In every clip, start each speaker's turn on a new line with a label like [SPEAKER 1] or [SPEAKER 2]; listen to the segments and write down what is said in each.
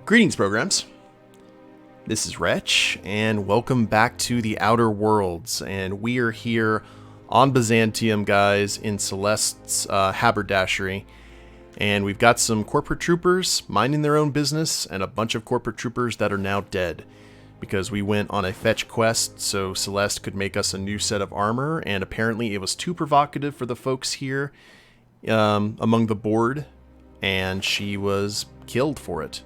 [SPEAKER 1] Greetings, programs. This is Wretch, and welcome back to the Outer Worlds. And we are here on Byzantium, guys, in Celeste's haberdashery. And we've got some corporate troopers minding their own business, and a bunch of corporate troopers that are now dead. Because we went on a fetch quest, so Celeste could make us a new set of armor, and apparently it was too provocative for the folks here among the board, and she was killed for it.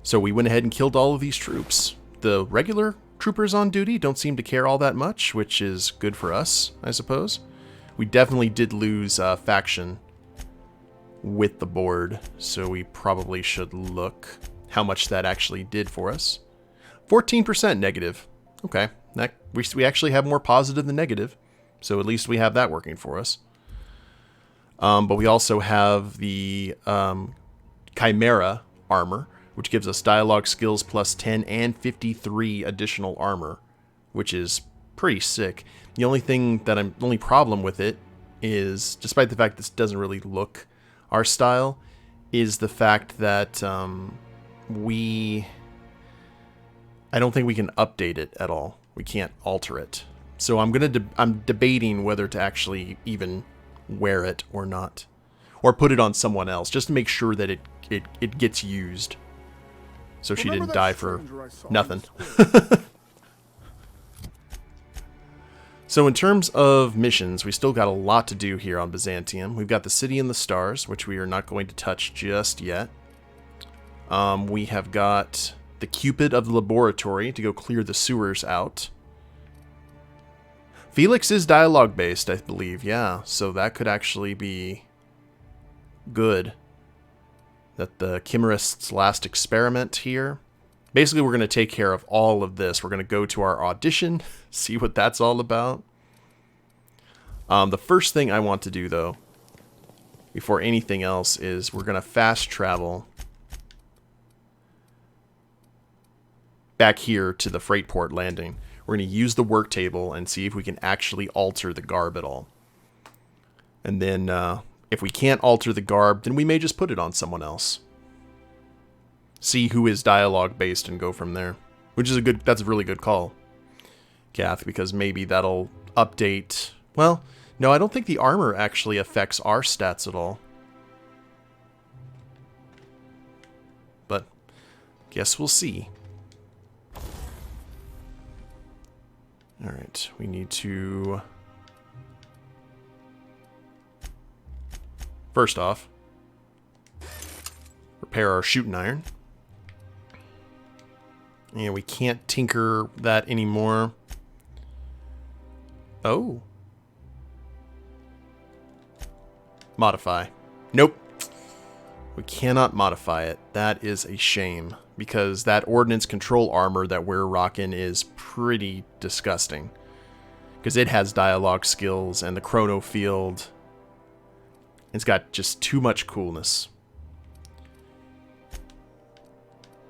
[SPEAKER 1] So we went ahead and killed all of these troops. The regular troopers on duty don't seem to care all that much, which is good for us, I suppose. We definitely did lose faction with the board, so we probably should look how much that actually did for us. 14% negative. Okay, we actually have more positive than negative, so at least we have that working for us. But we also have the Chimera armor, which gives us dialogue skills plus 10 and 53 additional armor, which is pretty sick. The only problem with it is, despite the fact this doesn't really look our style, is the fact that I don't think we can update it at all. We can't alter it. So I'm debating whether to actually even wear it or not, or put it on someone else, just to make sure that it gets used. So she didn't die for nothing. So in terms of missions, we still got a lot to do here on Byzantium. We've got the City in the Stars, which we are not going to touch just yet. We have got the Cupid of the Laboratory to go clear the sewers out. Felix is dialogue based, I believe, yeah. So that could actually be good. That the Chimerist's last experiment here. Basically, we're going to take care of all of this. We're going to go to our audition, see what that's all about. The first thing I want to do, though, before anything else, is we're going to fast travel back here to the freight port landing. We're going to use the work table and see if we can actually alter the garb at all. And then if we can't alter the garb, then we may just put it on someone else. See who is dialogue based and go from there. Which is that's a really good call, Kath, because maybe that'll update. Well, no, I don't think the armor actually affects our stats at all. But guess we'll see. Alright, we need to... First off, repair our shooting iron. And we can't tinker that anymore. Oh. Modify. Nope. We cannot modify it. That is a shame, because that ordnance control armor that we're rocking is pretty disgusting. Because it has dialogue skills and the chrono field. It's got just too much coolness.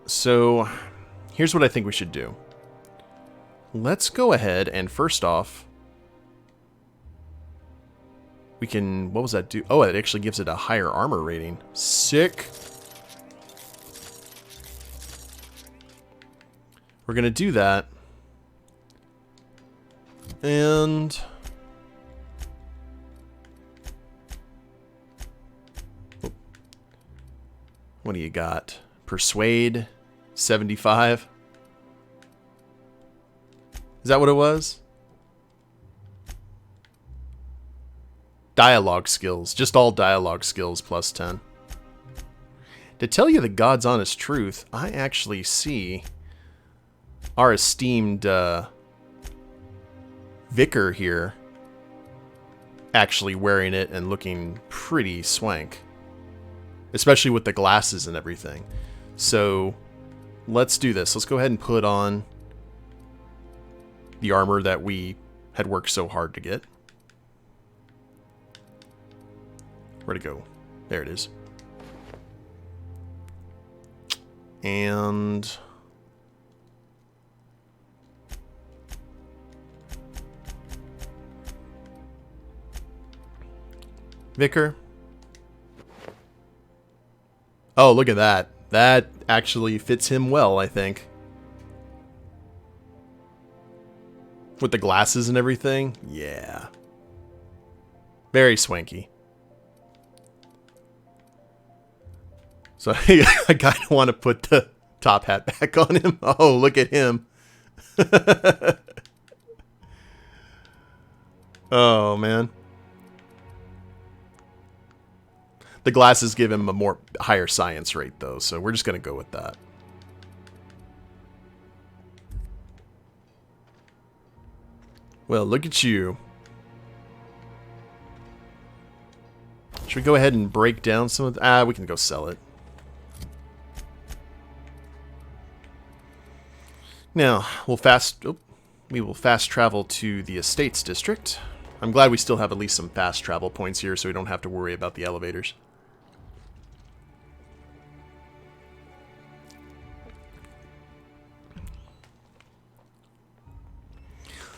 [SPEAKER 1] So, here's what I think we should do. Let's go ahead and first off, we can, what was that do? Oh, it actually gives it a higher armor rating. Sick. We're going to do that. And what do you got? Persuade 75. Is that what it was? Dialogue skills. Just all dialogue skills plus 10. To tell you the God's honest truth, I actually see our esteemed vicar here actually wearing it and looking pretty swank. Especially with the glasses and everything. So, let's do this. Let's go ahead and put on the armor that we had worked so hard to get. Where'd it go? There it is. And Vicar. Oh, look at that. That actually fits him well, I think. With the glasses and everything. Yeah. Very swanky. So I kind of want to put the top hat back on him. Oh, look at him. Oh, man. The glasses give him a more higher science rate, though, so we're just going to go with that. Well, look at you. Should we go ahead and break down some of the... we can go sell it. Now, we will fast travel to the Estates District. I'm glad we still have at least some fast travel points here so we don't have to worry about the elevators.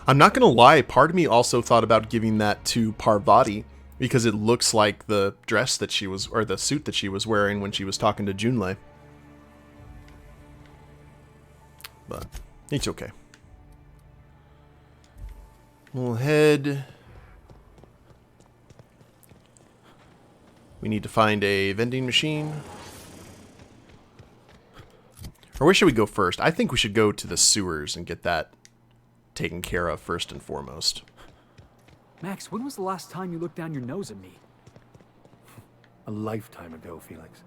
[SPEAKER 1] I'm not going to lie, part of me also thought about giving that to Parvati because it looks like the dress that she was, or the suit that she was wearing when she was talking to Junlei. But it's okay. We'll head... We need to find a vending machine. Or where should we go first? I think we should go to the sewers and get that taken care of first and foremost.
[SPEAKER 2] Max, when was the last time you looked down your nose at me?
[SPEAKER 3] A lifetime ago, Felix.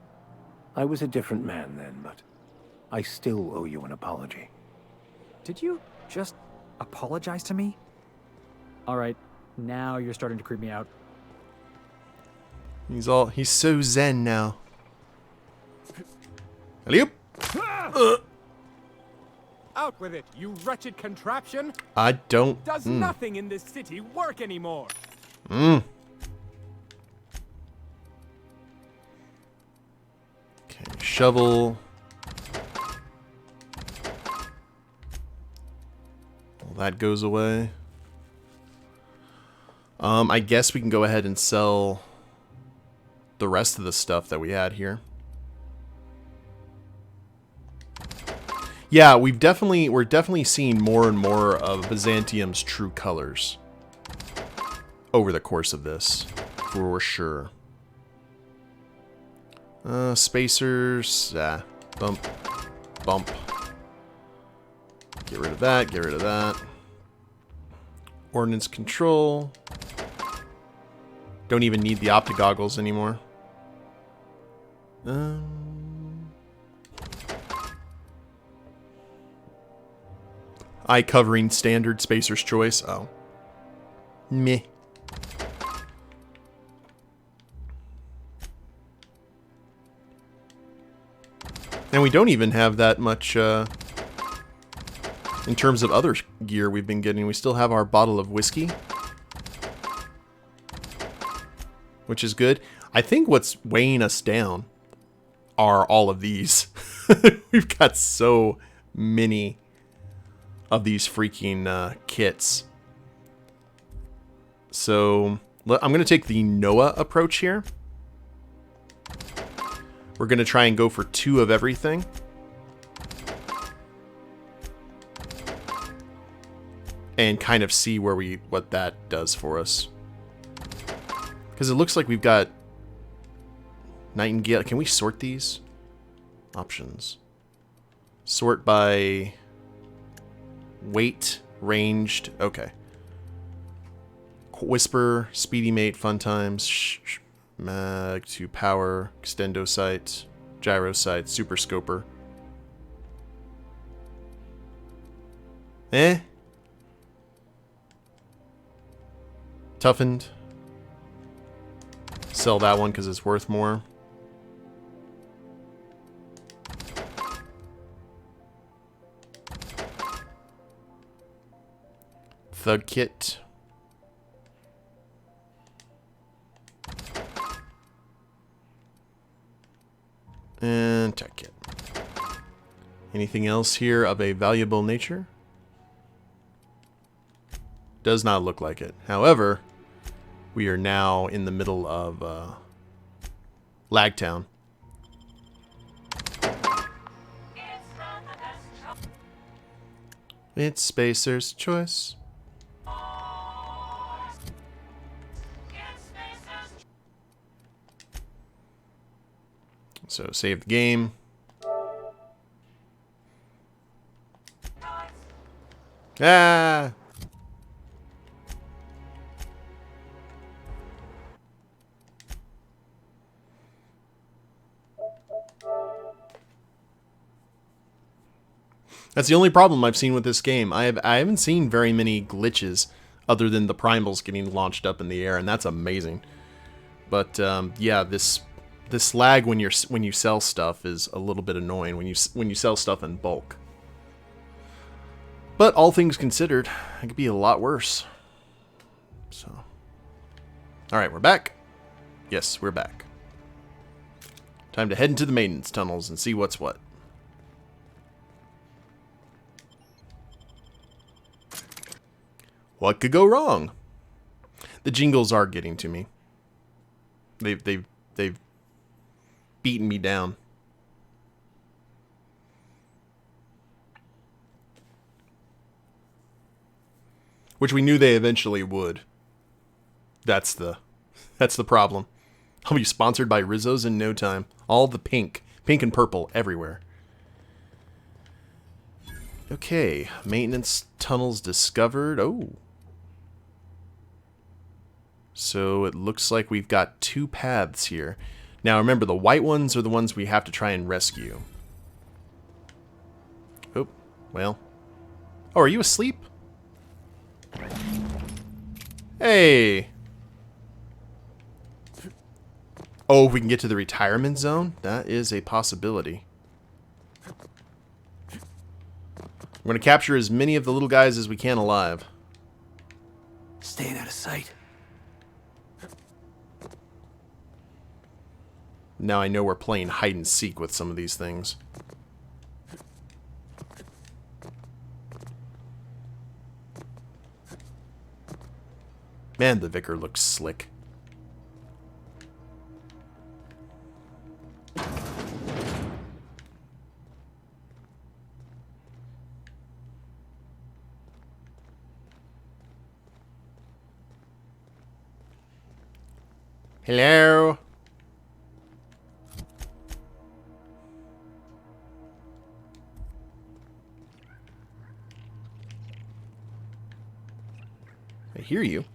[SPEAKER 3] I was a different man then, but I still owe you an apology.
[SPEAKER 2] Did you just apologize to me? Alright, now you're starting to creep me out.
[SPEAKER 1] He's so zen now. Alley-oop!
[SPEAKER 4] Out with it, you wretched contraption!
[SPEAKER 1] I don't...
[SPEAKER 4] Does nothing in this city work anymore?
[SPEAKER 1] Okay, shovel. Well, that goes away. I guess we can go ahead and sell the rest of the stuff that we had here. Yeah, we're definitely seeing more and more of Byzantium's true colors over the course of this, for sure. Spacers, bump, bump. Get rid of that, get rid of that. Ordnance control. Don't even need the optogoggles anymore. Eye covering standard spacer's choice. Oh. Meh. And we don't even have that much in terms of other gear we've been getting. We still have our bottle of whiskey, which is good. I think what's weighing us down are all of these. We've got so many of these freaking kits. So I'm going to take the Noah approach here. We're going to try and go for 2 of everything. And kind of see what that does for us. Because it looks like we've got Nightingale. Can we sort these? Options. Sort by weight, ranged. Okay. Whisper, Speedy Mate, Fun Times, Mag to Power, Extendo Sight, Gyro Sight, Super Scoper. Toughened. Sell that one because it's worth more. Thug Kit. And Tech Kit. Anything else here of a valuable nature? Does not look like it. However, we are now in the middle of Lagtown. It's Spacer's choice. So save the game. Ah! That's the only problem I've seen with this game. I haven't seen very many glitches other than the primals getting launched up in the air, and that's amazing. But yeah, this lag when you sell stuff is a little bit annoying when you sell stuff in bulk. But all things considered, it could be a lot worse. So, all right, we're back. Yes, we're back. Time to head into the maintenance tunnels and see what's what. What could go wrong? The jingles are getting to me. They've beaten me down. Which we knew they eventually would. That's the problem. I'll be sponsored by Rizzo's in no time. All the pink and purple everywhere. Okay, maintenance tunnels discovered. Oh. So it looks like we've got 2 paths here. Now remember, the white ones are the ones we have to try and rescue. Oh, well. Oh, are you asleep? Hey! Oh, if we can get to the retirement zone? That is a possibility. We're going to capture as many of the little guys as we can alive.
[SPEAKER 3] Staying out of sight.
[SPEAKER 1] Now I know we're playing hide and seek with some of these things. Man, the Vicar looks slick. Hello? I hear you.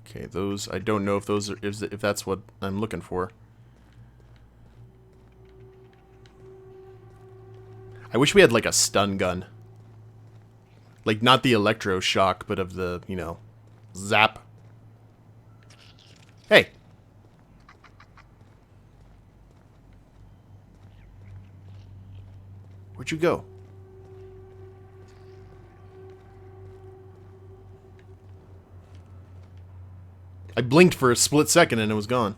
[SPEAKER 1] Okay, those, I don't know if those are, if that's what I'm looking for. I wish we had like a stun gun. Like not the electroshock, but of the, you know, zap. Hey. Where'd you go? I blinked for a split second and it was gone.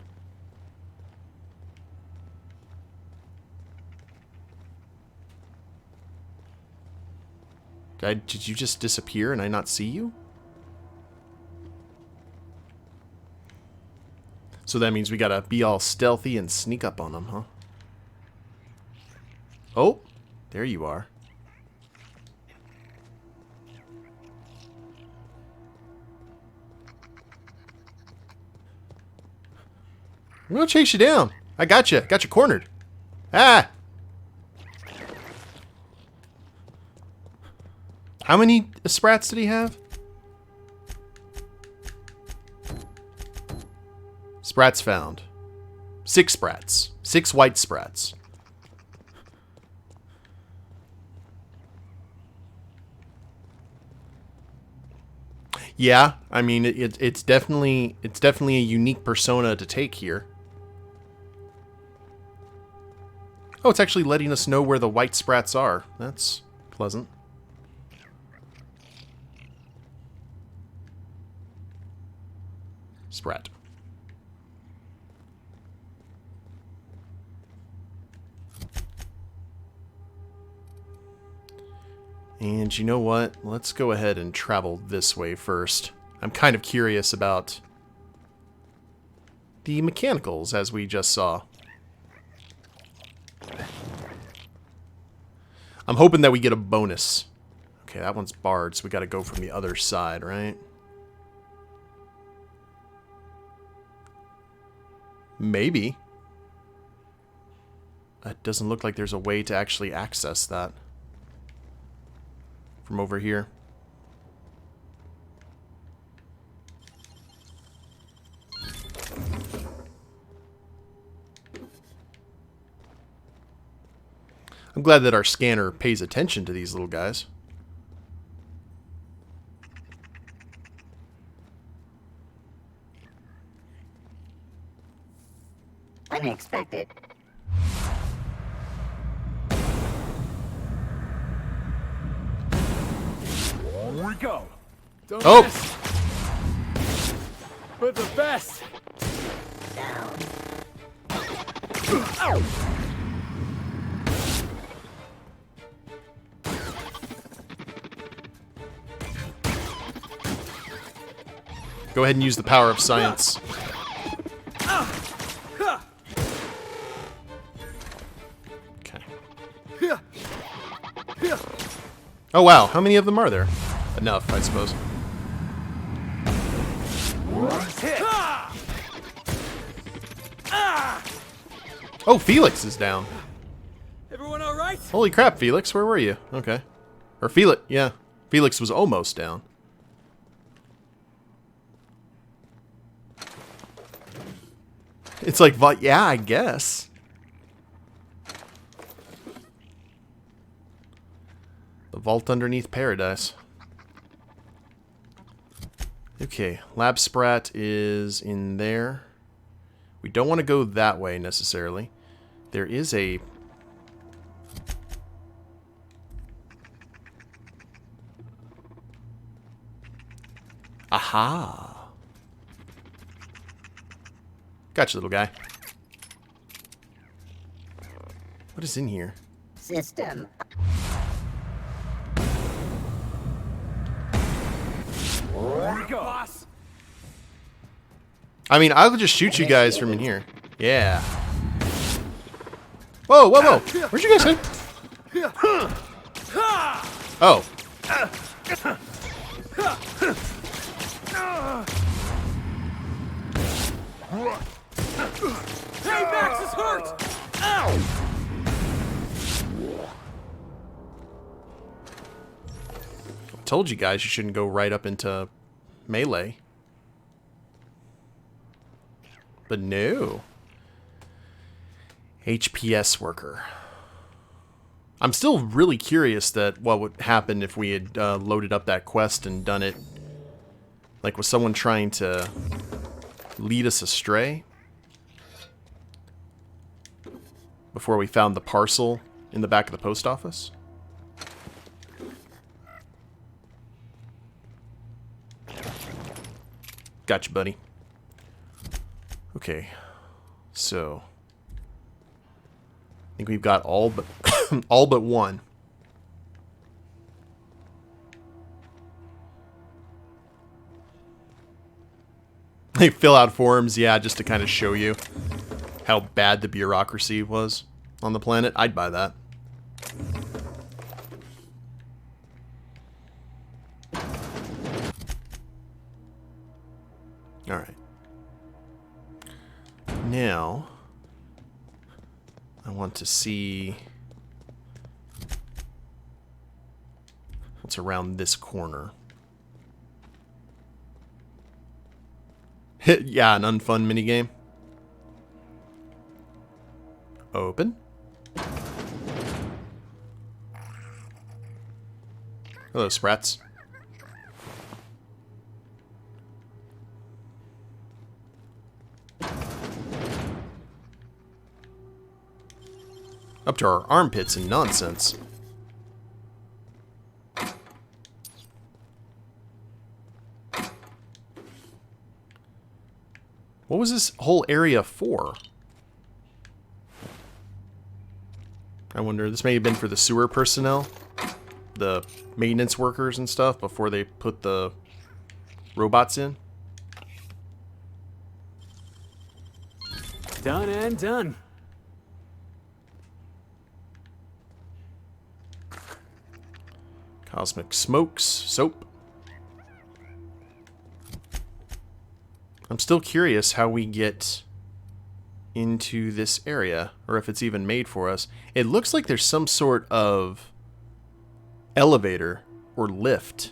[SPEAKER 1] Did you just disappear and I not see you? So that means we gotta be all stealthy and sneak up on them, huh? Oh, there you are. I'm gonna chase you down. I got you. Got you cornered. Ah! How many sprats did he have? Sprats found. 6 sprats. 6 white sprats. Yeah, I mean it's definitely a unique persona to take here. Oh, it's actually letting us know where the white sprats are. That's pleasant. Sprat. And you know what? Let's go ahead and travel this way first. I'm kind of curious about the mechanicals, as we just saw. I'm hoping that we get a bonus. Okay, that one's barred, so we got to go from the other side, right? Maybe. It doesn't look like there's a way to actually access that from over here. I'm glad that our scanner pays attention to these little guys.
[SPEAKER 5] Unexpected.
[SPEAKER 4] Here we go. Don't
[SPEAKER 1] Oh!
[SPEAKER 4] miss. For the best.
[SPEAKER 5] Down.
[SPEAKER 1] Go ahead and use the power of science. Okay. Oh wow, how many of them are there? Enough, I suppose. Oh, Felix is down.
[SPEAKER 4] Everyone all right?
[SPEAKER 1] Holy crap, Felix, where were you? Okay. Or Felix, yeah. Felix was almost down. It's like, yeah, I guess. The vault underneath paradise. Okay, Lab Sprat is in there. We don't want to go that way necessarily. There is a... Aha! Gotcha, little guy. What is in here?
[SPEAKER 5] System.
[SPEAKER 4] Here we go. Boss.
[SPEAKER 1] I mean, I'll just shoot you guys from in here. Yeah. Whoa, whoa, whoa! Where'd you guys hit? Oh.
[SPEAKER 4] Hey, Max is hurt. Ow!
[SPEAKER 1] Told you guys you shouldn't go right up into melee. But no. HPS worker. I'm still really curious that what would happen if we had loaded up that quest and done it like was someone trying to lead us astray before we found the parcel in the back of the post office. Gotcha, buddy. Okay, so I think we've got all but all but one. They fill out forms, yeah, just to kind of show you how bad the bureaucracy was on the planet. I'd buy that. All right. Now, I want to see what's around this corner. Yeah, an unfun minigame. Open. Hello, Sprats. Up to our armpits and nonsense. What was this whole area for? I wonder, this may have been for the sewer personnel, the maintenance workers and stuff, before they put the robots in.
[SPEAKER 2] Done and done.
[SPEAKER 1] Cosmic smokes. Soap. I'm still curious how we get into this area, or if it's even made for us. It looks like there's some sort of elevator or lift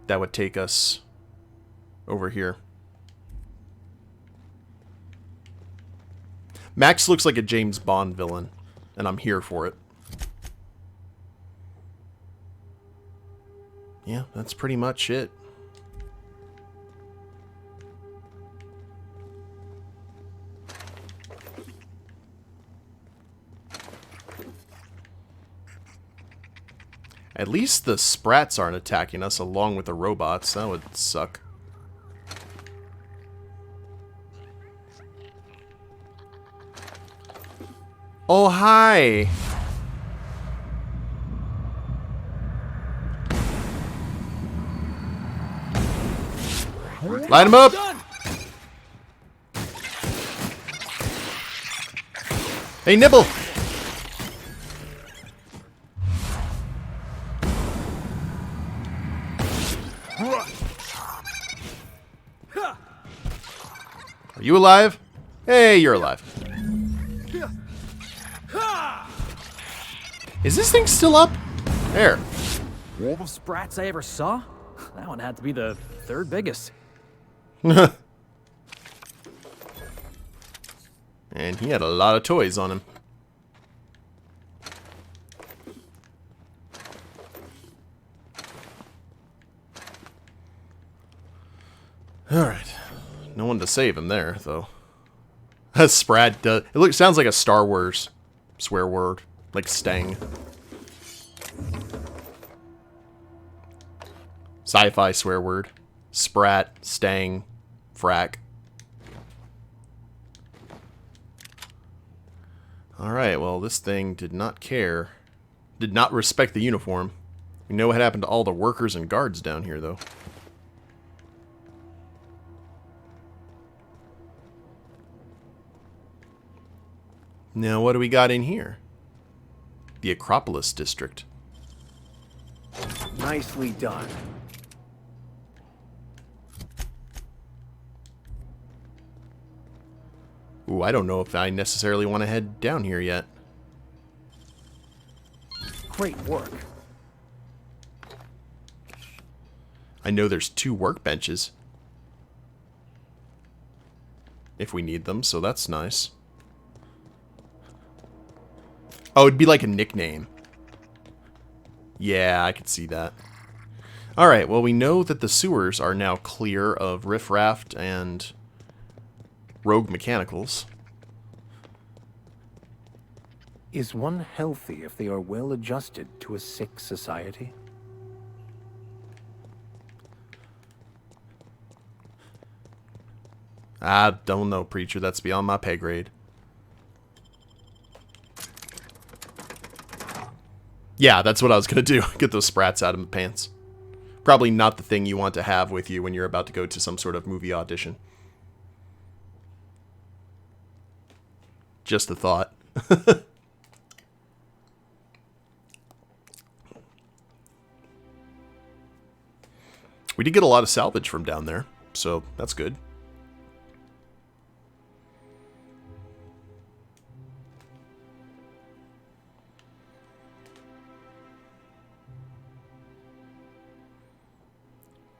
[SPEAKER 1] that would take us over here. Max looks like a James Bond villain, and I'm here for it. Yeah, that's pretty much it. At least the sprats aren't attacking us along with the robots. That would suck. Oh, hi! Light him up!
[SPEAKER 4] Done.
[SPEAKER 1] Hey, Nibble! Are you alive? Hey, you're alive. Is this thing still up? There.
[SPEAKER 2] All the sprats I ever saw? That one had to be the third biggest.
[SPEAKER 1] And he had a lot of toys on him. Alright. No one to save him there, though. That Sprat does... It sounds like a Star Wars swear word. Like Stang. Sci-fi swear word. Sprat, Stang, Frack. Alright, well, this thing did not care. Did not respect the uniform. We know what happened to all the workers and guards down here, though. Now, what do we got in here? The Acropolis District.
[SPEAKER 3] Nicely done.
[SPEAKER 1] Ooh, I don't know if I necessarily want to head down here yet.
[SPEAKER 3] Great work.
[SPEAKER 1] I know there's 2 workbenches. If we need them, so that's nice. Oh, it'd be like a nickname. Yeah, I could see that. Alright, well, we know that the sewers are now clear of riffraff and rogue mechanicals.
[SPEAKER 3] Is one healthy if they are well adjusted to a sick society?
[SPEAKER 1] I don't know, Preacher. That's beyond my pay grade. Yeah, that's what I was going to do. Get those sprats out of my pants. Probably not the thing you want to have with you when you're about to go to some sort of movie audition. Just a thought. We did get a lot of salvage from down there, so that's good.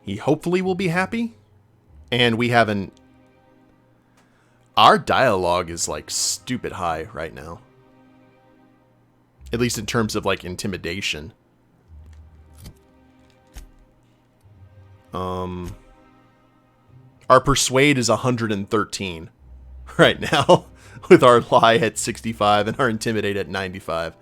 [SPEAKER 1] He hopefully will be happy. And we have an... Our dialogue is, like, stupid high right now. At least in terms of, like, intimidation. Our persuade is 113 right now. With our lie at 65 and our intimidate at 95.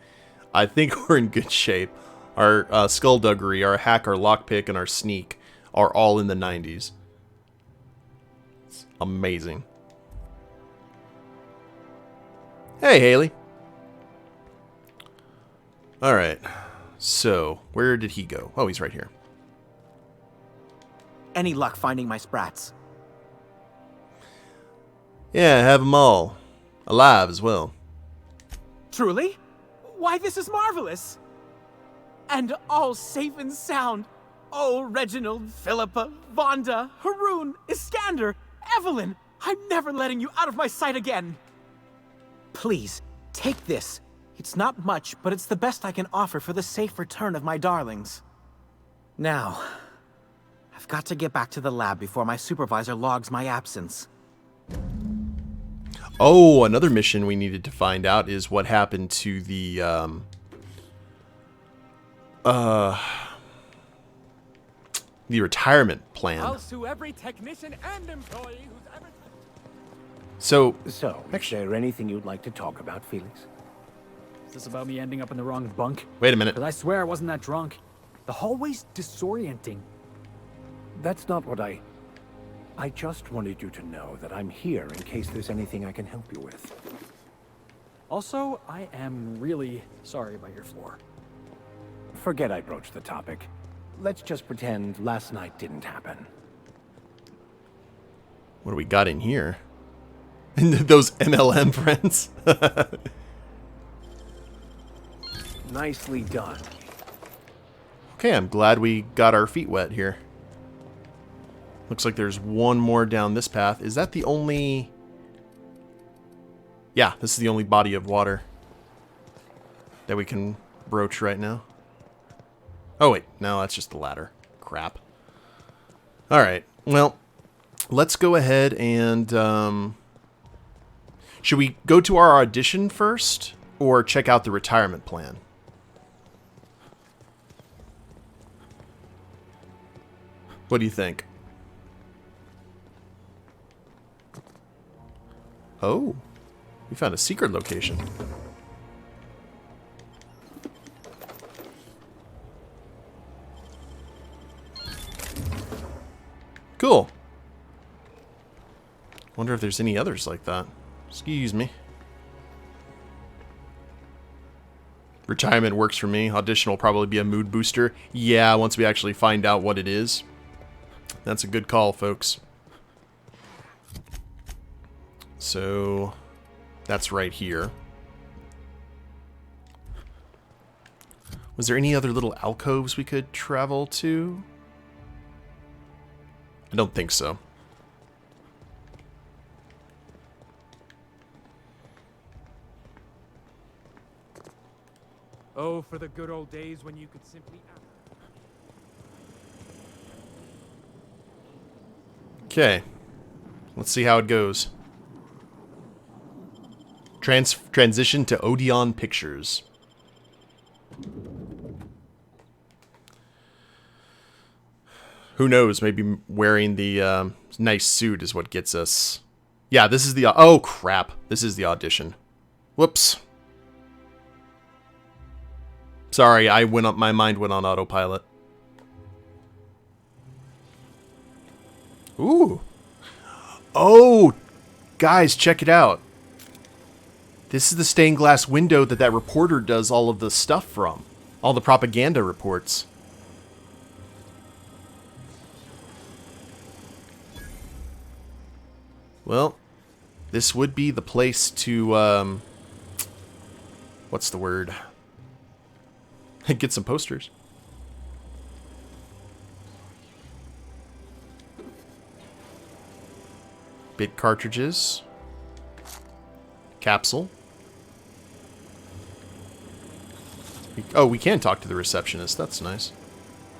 [SPEAKER 1] I think we're in good shape. Our skullduggery, our hack, our lockpick, and our sneak are all in the 90s. It's amazing. Hey, Haley. Alright. So, where did he go? Oh, he's right here.
[SPEAKER 6] Any luck finding my sprats?
[SPEAKER 1] Yeah, have them all. Alive as well.
[SPEAKER 6] Truly? Why, this is marvelous! And all safe and sound. Oh, Reginald, Philippa, Vonda, Haroon, Iskander, Evelyn, I'm never letting you out of my sight again. Please, take this. It's not much, but it's the best I can offer for the safe return of my darlings. Now, I've got to get back to the lab before my supervisor logs my absence.
[SPEAKER 1] Oh, another mission we needed to find out is what happened to the retirement plan.
[SPEAKER 4] I'll sue every technician and employee who's ever...
[SPEAKER 1] So,
[SPEAKER 3] So, is there anything you'd like to talk about, Felix?
[SPEAKER 2] Is this about me ending up in the wrong bunk?
[SPEAKER 1] wait a minute.
[SPEAKER 2] Because I swear I wasn't that drunk. The hallway's disorienting.
[SPEAKER 3] That's not what I just wanted you to know that I'm here in case there's anything I can help you with.
[SPEAKER 2] Also, I am really sorry about your floor.
[SPEAKER 3] Forget I broached the topic. Let's just pretend last night didn't happen.
[SPEAKER 1] What do we got in here? Those MLM friends.
[SPEAKER 3] Nicely done.
[SPEAKER 1] Okay, I'm glad we got our feet wet here. Looks like there's one more down this path. Is that the only... Yeah, this is the only body of water that we can broach right now. Oh, wait. No, that's just the ladder. Crap. Alright. Well, let's go ahead and... should we go to our audition first? Or check out the retirement plan? What do you think? Oh, we found a secret location. Cool. Wonder if there's any others like that. Excuse me. Retirement works for me. Audition will probably be a mood booster. Yeah, once we actually find out what it is. That's a good call, folks. So, that's right here. Was there any other little alcoves we could travel to? I don't think so.
[SPEAKER 4] Oh, for the good old days when you could simply...
[SPEAKER 1] Okay. Let's see how it goes. Transition to Odeon Pictures. Who knows? Maybe wearing the nice suit is what gets us. Yeah, this is the... Oh, crap. This is the audition. Whoops. Sorry, my mind went on autopilot. Ooh. Oh, guys, check it out. This is the stained glass window that reporter does all of the stuff from. All the propaganda reports. Well, this would be the place to, what's the word? Get some posters. Bit cartridges. Capsule. Oh, we can talk to the receptionist. That's nice.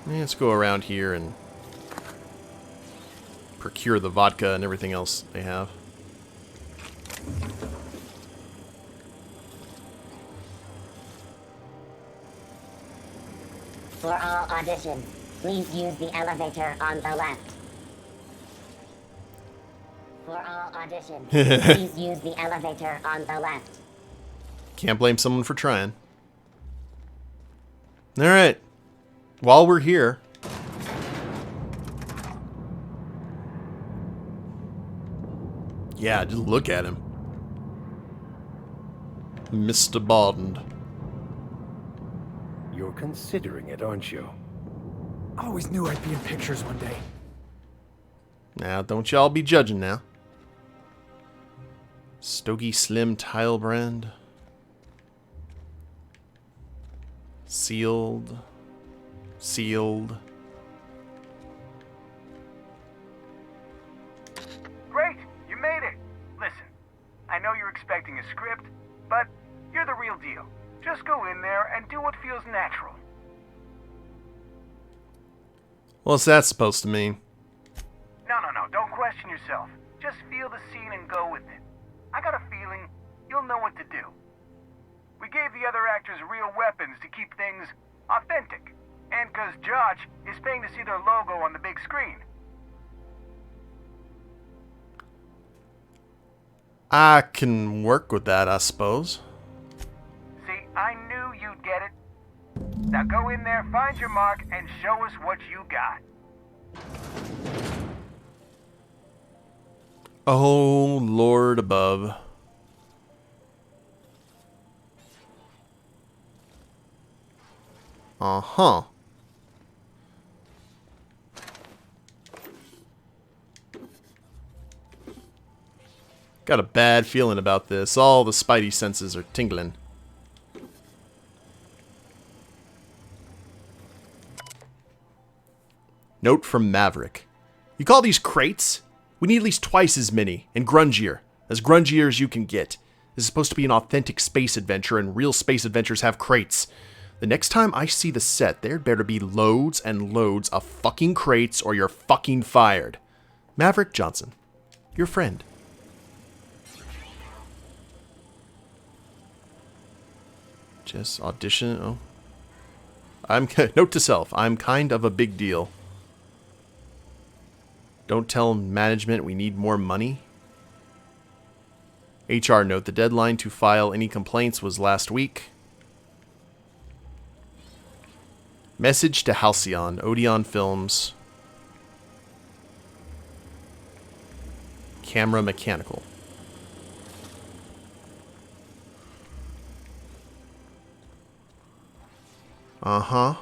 [SPEAKER 1] Let's go around here and procure the vodka and everything else they have.
[SPEAKER 5] For all auditions, please use the elevator on the left. For all auditions, please use the elevator on the left.
[SPEAKER 1] Can't blame someone for trying. Alright. While we're here... Yeah, just look at him. Mr. Bond.
[SPEAKER 3] You're considering it, aren't you?
[SPEAKER 2] I always knew I'd be in pictures one day.
[SPEAKER 1] Now, don't y'all be judging now. Stogie Slim Tile Brand. Sealed. Sealed.
[SPEAKER 7] Great! You made it! Listen, I know you're expecting a script, but you're the real deal. Just go in there and do what feels natural.
[SPEAKER 1] What's that supposed to mean?
[SPEAKER 7] No, don't question yourself. Just feel the scene and go with it. I got a feeling you'll know what to do. We gave the other actors real weapons to keep things authentic. And 'cause Josh is paying to see their logo on the big screen.
[SPEAKER 1] I can work with that, I suppose.
[SPEAKER 7] See, I knew you'd get it. Now go in there, find your mark, and show us what you got.
[SPEAKER 1] Oh, Lord above. Uh-huh. Got a bad feeling about this. All the spidey senses are tingling. Note from Maverick. You call these crates? We need at least twice as many, and grungier. As grungier as you can get. This is supposed to be an authentic space adventure, and real space adventures have crates. The next time I see the set, there better be loads and loads of fucking crates, or you're fucking fired. Maverick Johnson. Your friend. Just audition. Oh. Note to self. I'm kind of a big deal. Don't tell management we need more money. HR note, the deadline to file any complaints was last week. Message to Halcyon, Odeon Films. Camera mechanical. Uh-huh.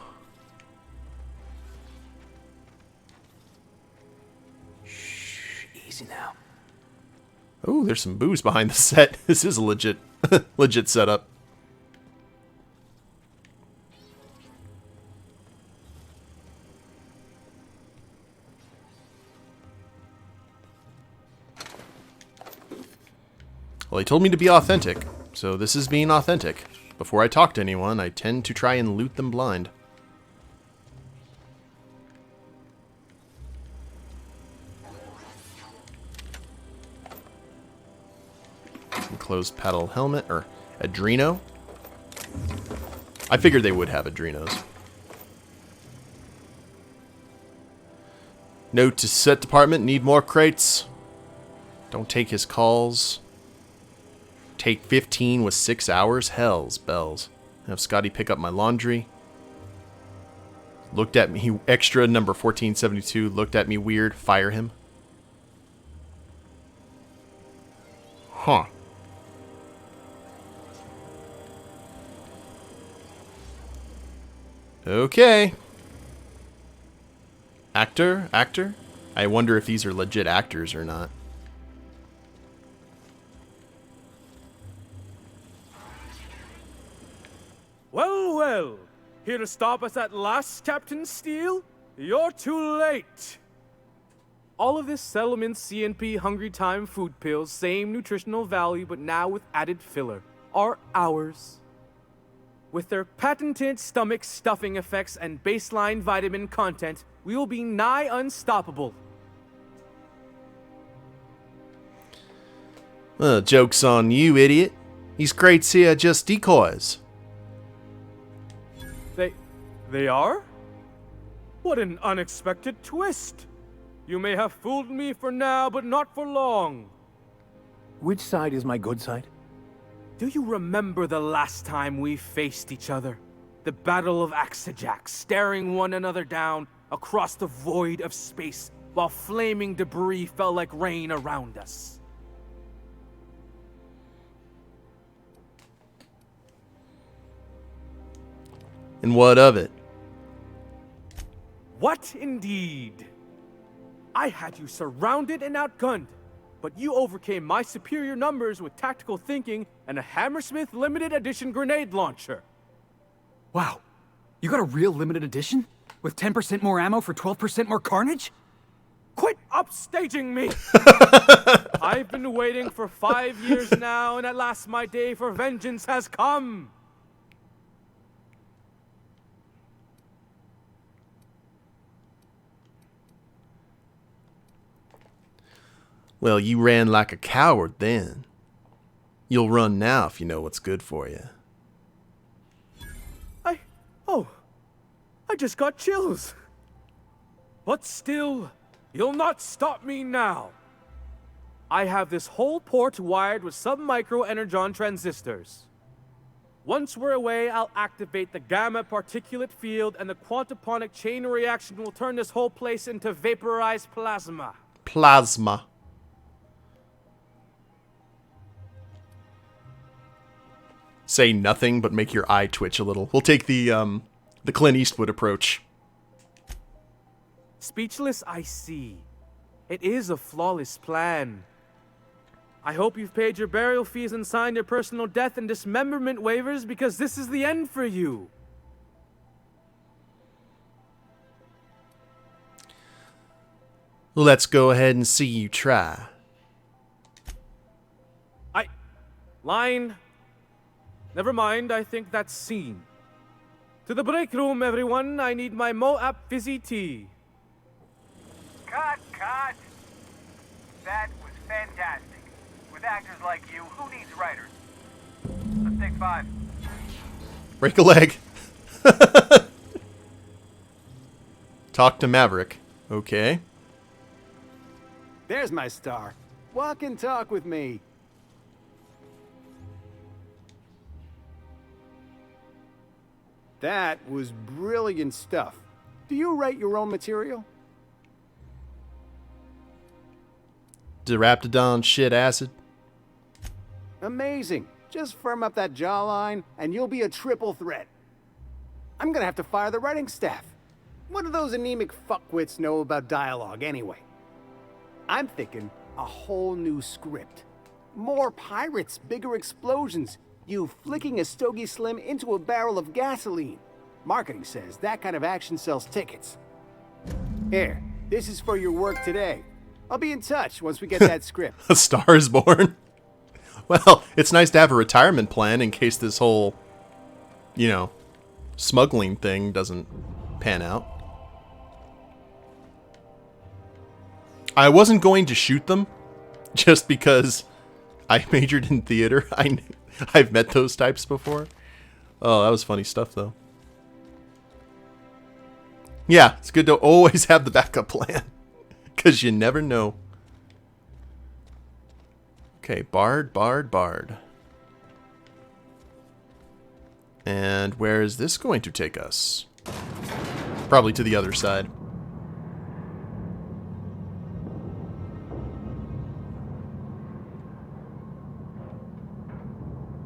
[SPEAKER 6] Easy now.
[SPEAKER 1] Oh, there's some booze behind the set. This is a legit setup. Well, he told me to be authentic, so this is being authentic. Before I talk to anyone, I tend to try and loot them blind. Enclosed paddle helmet, or Adreno. I figured they would have Adrenos. Note to set department, need more crates. Don't take his calls. Take 15 with 6 hours? Hells bells. Have Scotty pick up my laundry. Looked at me, extra number 1472, looked at me weird, fire him. Huh. Okay. Actor? I wonder if these are legit actors or not.
[SPEAKER 4] Well, here to stop us at last, Captain Steele? You're too late.
[SPEAKER 8] All of this settlement CNP Hungry Time food pills, same nutritional value but now with added filler, are ours. With their patented stomach stuffing effects and baseline vitamin content, we will be nigh unstoppable.
[SPEAKER 1] Well, joke's on you, idiot. These crates here are just decoys.
[SPEAKER 4] They are? What an unexpected twist. You may have fooled me for now, but not for long.
[SPEAKER 3] Which side is my good side?
[SPEAKER 8] Do you remember the last time we faced each other? The Battle of Axejack, staring one another down across the void of space while flaming debris fell like rain around us.
[SPEAKER 1] And what of it?
[SPEAKER 8] What indeed? I had you surrounded and outgunned, but you overcame my superior numbers with tactical thinking and a Hammersmith limited edition grenade launcher.
[SPEAKER 2] Wow, you got a real limited edition? With 10% more ammo for 12% more carnage?
[SPEAKER 4] Quit upstaging me! I've been waiting for 5 years now, and at last my day for vengeance has come!
[SPEAKER 1] Well, you ran like a coward then. You'll run now if you know what's good for you.
[SPEAKER 4] I just got chills. But still, you'll not stop me now. I have this whole port wired with sub-micro energon transistors. Once we're away, I'll activate the gamma particulate field, and the quantaponic chain reaction will turn this whole place into vaporized plasma.
[SPEAKER 1] Plasma. Say nothing, but make your eye twitch a little. We'll take the Clint Eastwood approach.
[SPEAKER 4] Speechless, I see. It is a flawless plan. I hope you've paid your burial fees and signed your personal death and dismemberment waivers, because this is the end for you.
[SPEAKER 1] Let's go ahead and see you try.
[SPEAKER 4] Line. Never mind, I think that's scene. To the break room, everyone. I need my Moab fizzy tea.
[SPEAKER 7] Cut! That was fantastic. With actors like you, who needs writers? Let's take 5.
[SPEAKER 1] Break a leg. Talk to Maverick. Okay.
[SPEAKER 9] There's my star. Walk and talk with me. That was brilliant stuff. Do you write your own material?
[SPEAKER 1] Diraptodon shit acid.
[SPEAKER 9] Amazing. Just firm up that jawline, and you'll be a triple threat. I'm gonna have to fire the writing staff. What do those anemic fuckwits know about dialogue anyway? I'm thinking a whole new script. More pirates, bigger explosions, you flicking a Stogie Slim into a barrel of gasoline. Marketing says that kind of action sells tickets. Here, this is for your work today. I'll be in touch once we get that script.
[SPEAKER 1] A Star is Born. Well, it's nice to have a retirement plan in case this whole, smuggling thing doesn't pan out. I wasn't going to shoot them just because I majored in theater. I've met those types before. Oh, that was funny stuff, though. Yeah, it's good to always have the backup plan, because you never know. Okay, Bard. And where is this going to take us? Probably to the other side.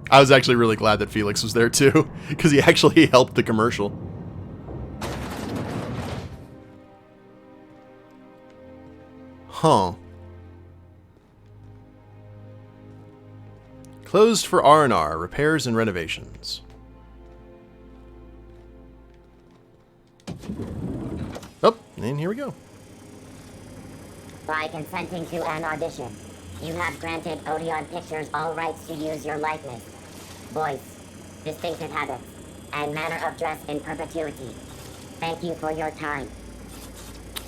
[SPEAKER 1] I was actually really glad that Felix was there too, because he actually helped the commercial. Huh. Closed for R&R, repairs and renovations. Oh, and here we go.
[SPEAKER 5] By consenting to an audition, you have granted Odeon Pictures all rights to use your likeness, voice, distinctive habits, and manner of dress in perpetuity. Thank you for your time.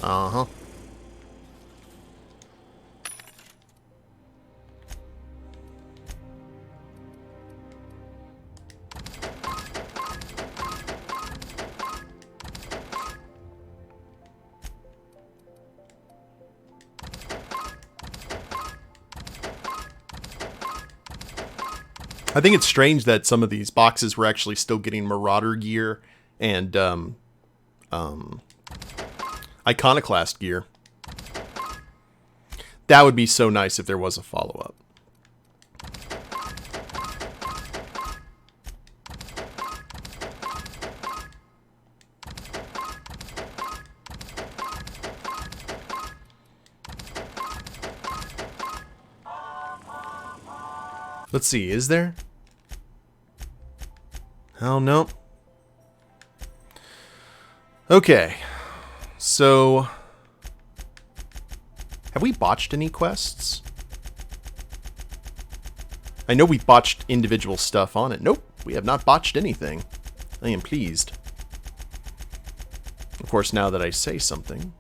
[SPEAKER 1] Uh-huh. I think it's strange that some of these boxes were actually still getting Marauder gear and Iconoclast gear. That would be so nice if there was a follow-up. Let's see, is there? Oh, no. Okay, so have we botched any quests? I know we've botched individual stuff on it. Nope, we have not botched anything. I am pleased. Of course, now that I say something.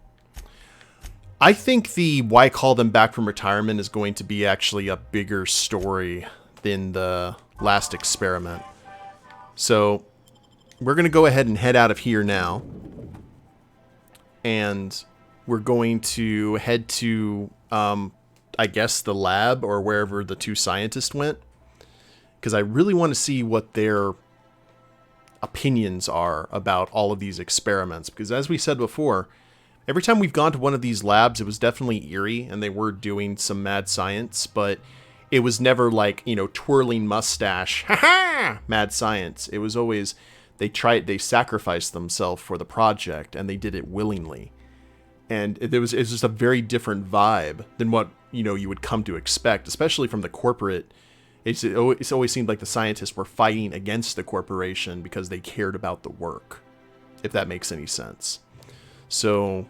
[SPEAKER 1] I think the why call them back from retirement is going to be actually a bigger story than the last experiment. So we're going to go ahead and head out of here now. And we're going to head to, I guess, the lab or wherever the two scientists went. Because I really want to see what their opinions are about all of these experiments. Because as we said before, every time we've gone to one of these labs, it was definitely eerie, and they were doing some mad science, but it was never like, you know, twirling mustache, ha-ha, mad science. It was always, they sacrificed themselves for the project, and they did it willingly. And it was just a very different vibe than what, you know, you would come to expect, especially from the corporate. It's always seemed like the scientists were fighting against the corporation because they cared about the work, if that makes any sense. So,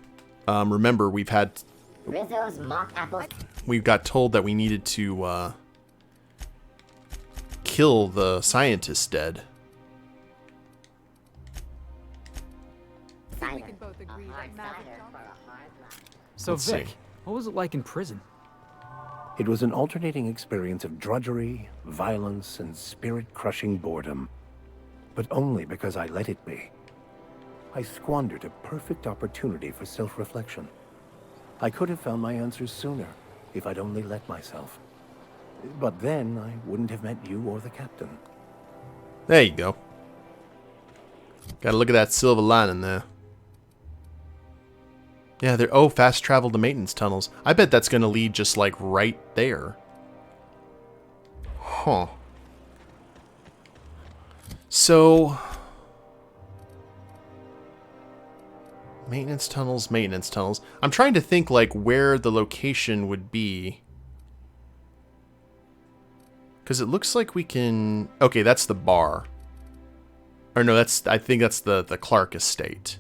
[SPEAKER 1] remember, we've had...
[SPEAKER 5] Rizzo's mock apples.
[SPEAKER 1] We got told that we needed to, kill the scientists dead.
[SPEAKER 5] Cider.
[SPEAKER 10] We can both agree that magic
[SPEAKER 5] Cider for a hard life.
[SPEAKER 2] So,
[SPEAKER 1] Let's
[SPEAKER 2] Vic,
[SPEAKER 1] see.
[SPEAKER 2] what was it like in prison?
[SPEAKER 3] It was an alternating experience of drudgery, violence, and spirit-crushing boredom. But only because I let it be. I squandered a perfect opportunity for self-reflection. I could have found my answers sooner, if I'd only let myself. But then I wouldn't have met you or the captain.
[SPEAKER 1] There you go. Gotta look at that silver lining there. Yeah, they're... Oh, fast travel to maintenance tunnels. I bet that's gonna lead just, like, right there. Huh. So... Maintenance tunnels, maintenance tunnels. I'm trying to think, like, where the location would be. Because it looks like we can... Okay, that's the bar. Or no, that's... I think that's the Clark estate.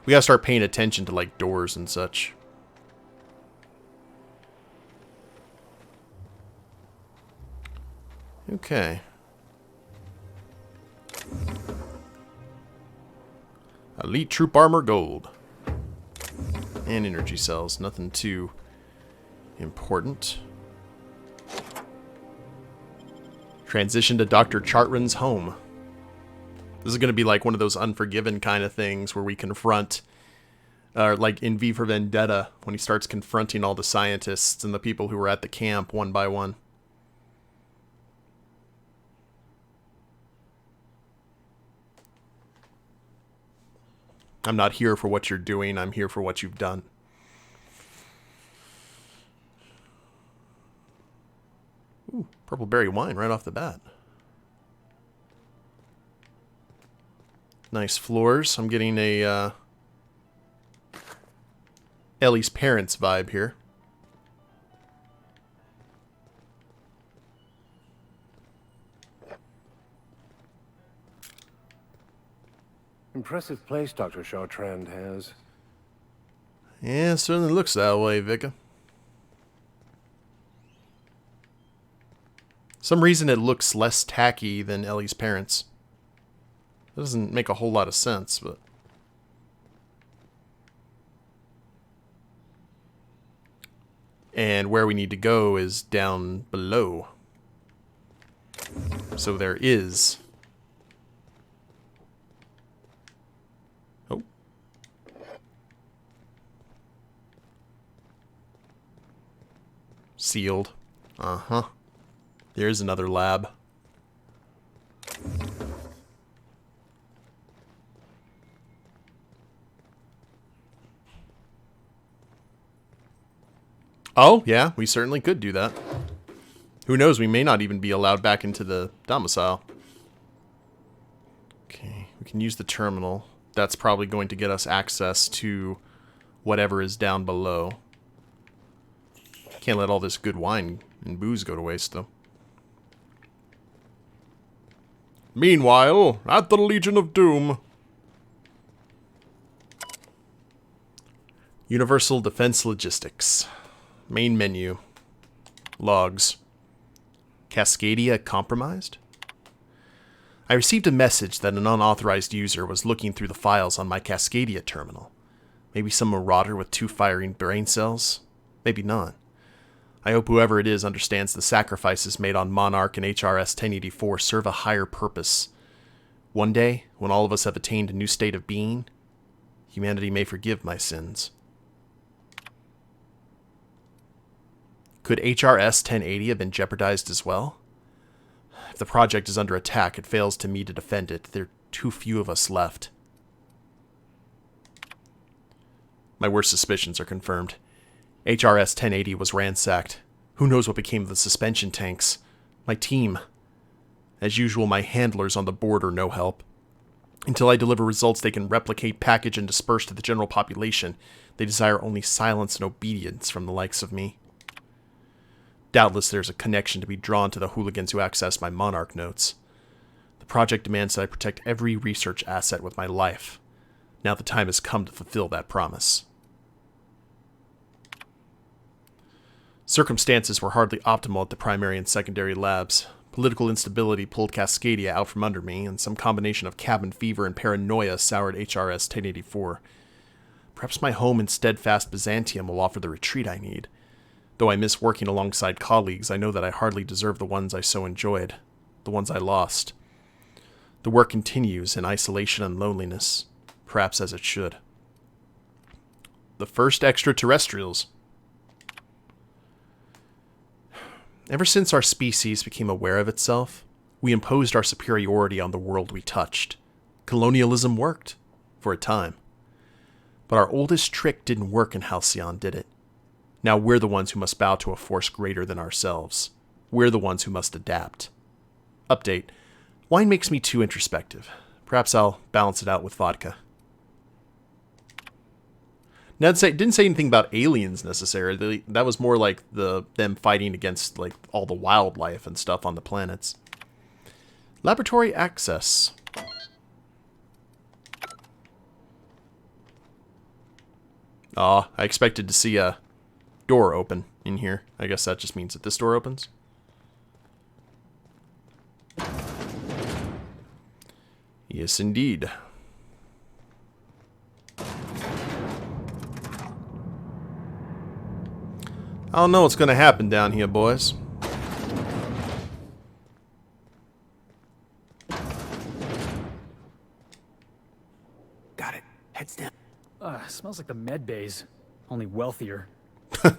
[SPEAKER 1] We gotta start paying attention to, like, doors and such. Okay. Elite Troop Armor Gold. And energy cells. Nothing too important. Transition to Dr. Chartrand's home. This is going to be like one of those Unforgiven kind of things where we confront, like in V for Vendetta, when he starts confronting all the scientists and the people who were at the camp one by one. I'm not here for what you're doing, I'm here for what you've done. Ooh, purple berry wine right off the bat. Nice floors. I'm getting a Ellie's parents vibe here.
[SPEAKER 3] Impressive place Dr. Chartrand has.
[SPEAKER 1] Yeah, it certainly looks that way, Vika. Some reason it looks less tacky than Ellie's parents. Doesn't make a whole lot of sense, but... And where we need to go is down below. So there is... Oh. Sealed. Uh-huh. There's another lab. Oh, yeah, we certainly could do that. Who knows, we may not even be allowed back into the domicile. Okay, we can use the terminal. That's probably going to get us access to whatever is down below. Can't let all this good wine and booze go to waste, though. Meanwhile, at the Legion of Doom. Universal Defense Logistics. Main menu. Logs. Cascadia compromised? I received a message that an unauthorized user was looking through the files on my Cascadia terminal. Maybe some marauder with 2 firing brain cells? Maybe not. I hope whoever it is understands the sacrifices made on Monarch and HRS 1084 serve a higher purpose. One day, when all of us have attained a new state of being, humanity may forgive my sins. Could HRS 1080 have been jeopardized as well? If the project is under attack, it fails to me to defend it. There are too few of us left. My worst suspicions are confirmed. HRS 1080 was ransacked. Who knows what became of the suspension tanks? My team. As usual, my handlers on the board are no help. Until I deliver results they can replicate, package, and disperse to the general population, they desire only silence and obedience from the likes of me. Doubtless there's a connection to be drawn to the hooligans who access my Monarch notes. The project demands that I protect every research asset with my life. Now the time has come to fulfill that promise. Circumstances were hardly optimal at the primary and secondary labs. Political instability pulled Cascadia out from under me, and some combination of cabin fever and paranoia soured HRS 1084. Perhaps my home in steadfast Byzantium will offer the retreat I need. Though I miss working alongside colleagues, I know that I hardly deserve the ones I so enjoyed, the ones I lost. The work continues in isolation and loneliness, perhaps as it should. The first extraterrestrials. Ever since our species became aware of itself, we imposed our superiority on the world we touched. Colonialism worked, for a time. But our oldest trick didn't work in Halcyon, did it? Now we're the ones who must bow to a force greater than ourselves. We're the ones who must adapt. Update. Wine makes me too introspective. Perhaps I'll balance it out with vodka. Now, it didn't say anything about aliens necessarily. That was more like them fighting against like all the wildlife and stuff on the planets. Laboratory access. I expected to see a door open in here. I guess that just means that this door opens. Yes, indeed. I don't know what's going to happen down here, boys.
[SPEAKER 9] Got it. Heads down.
[SPEAKER 2] Smells like the med bays, only wealthier.
[SPEAKER 1] They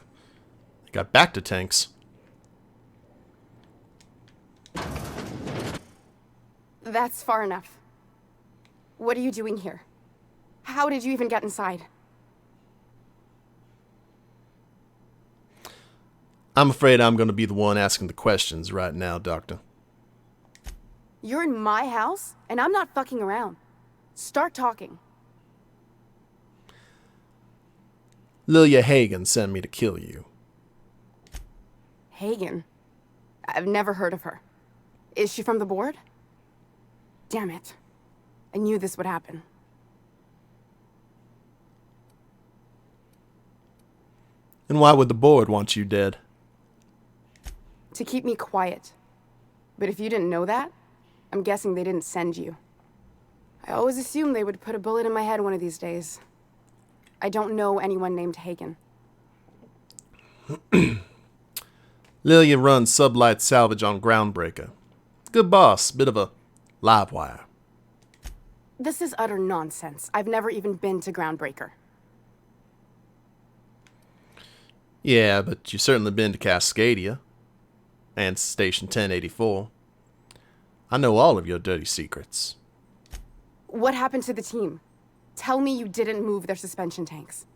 [SPEAKER 1] got back to tanks.
[SPEAKER 10] That's far enough. What are you doing here? How did you even get inside?
[SPEAKER 1] I'm afraid I'm going to be the one asking the questions right now, Doctor.
[SPEAKER 10] You're in my house, and I'm not fucking around. Start talking.
[SPEAKER 1] Lilia Hagen sent me to kill you.
[SPEAKER 10] Hagen? I've never heard of her. Is she from the board? Damn it. I knew this would happen.
[SPEAKER 1] And why would the board want you dead?
[SPEAKER 10] To keep me quiet. But if you didn't know that, I'm guessing they didn't send you. I always assumed they would put a bullet in my head one of these days. I don't know anyone named Hagen.
[SPEAKER 1] Lilia runs sublight salvage on Groundbreaker. Good boss, bit of a live wire.
[SPEAKER 10] This is utter nonsense. I've never even been to Groundbreaker.
[SPEAKER 1] Yeah, but you've certainly been to Cascadia. And Station 1084. I know all of your dirty secrets.
[SPEAKER 10] What happened to the team? Tell me you didn't move their suspension tanks.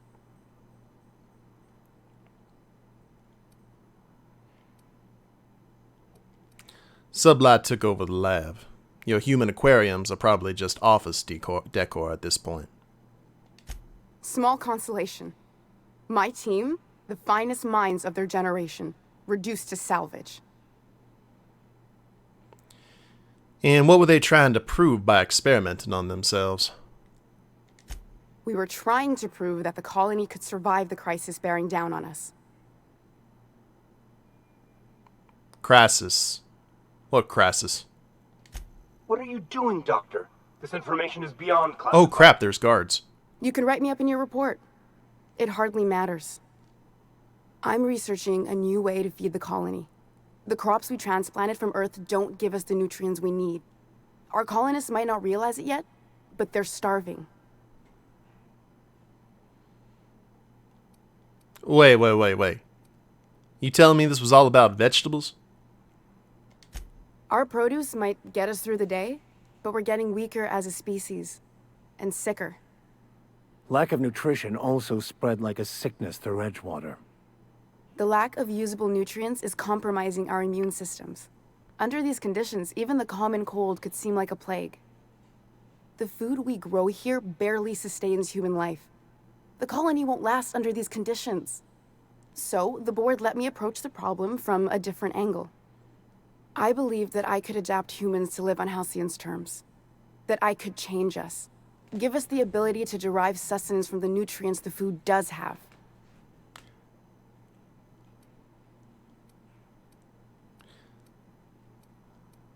[SPEAKER 1] Sublight took over the lab. Your human aquariums are probably just office decor at this point.
[SPEAKER 10] Small consolation. My team, the finest minds of their generation, reduced to salvage.
[SPEAKER 1] And what were they trying to prove by experimenting on themselves?
[SPEAKER 10] We were trying to prove that the colony could survive the crisis bearing down on us.
[SPEAKER 1] Crassus. What Crassus?
[SPEAKER 11] What are you doing, Doctor? This information is beyond classified.
[SPEAKER 1] Oh crap, there's guards.
[SPEAKER 10] You can write me up in your report. It hardly matters. I'm researching a new way to feed the colony. The crops we transplanted from Earth don't give us the nutrients we need. Our colonists might not realize it yet, but they're starving.
[SPEAKER 1] Wait. You telling me this was all about vegetables?
[SPEAKER 10] Our produce might get us through the day, but we're getting weaker as a species, and sicker.
[SPEAKER 3] Lack of nutrition also spread like a sickness through Edgewater.
[SPEAKER 10] The lack of usable nutrients is compromising our immune systems. Under these conditions, even the common cold could seem like a plague. The food we grow here barely sustains human life. The colony won't last under these conditions. So, the board let me approach the problem from a different angle. I believed that I could adapt humans to live on Halcyon's terms. That I could change us. Give us the ability to derive sustenance from the nutrients the food does have.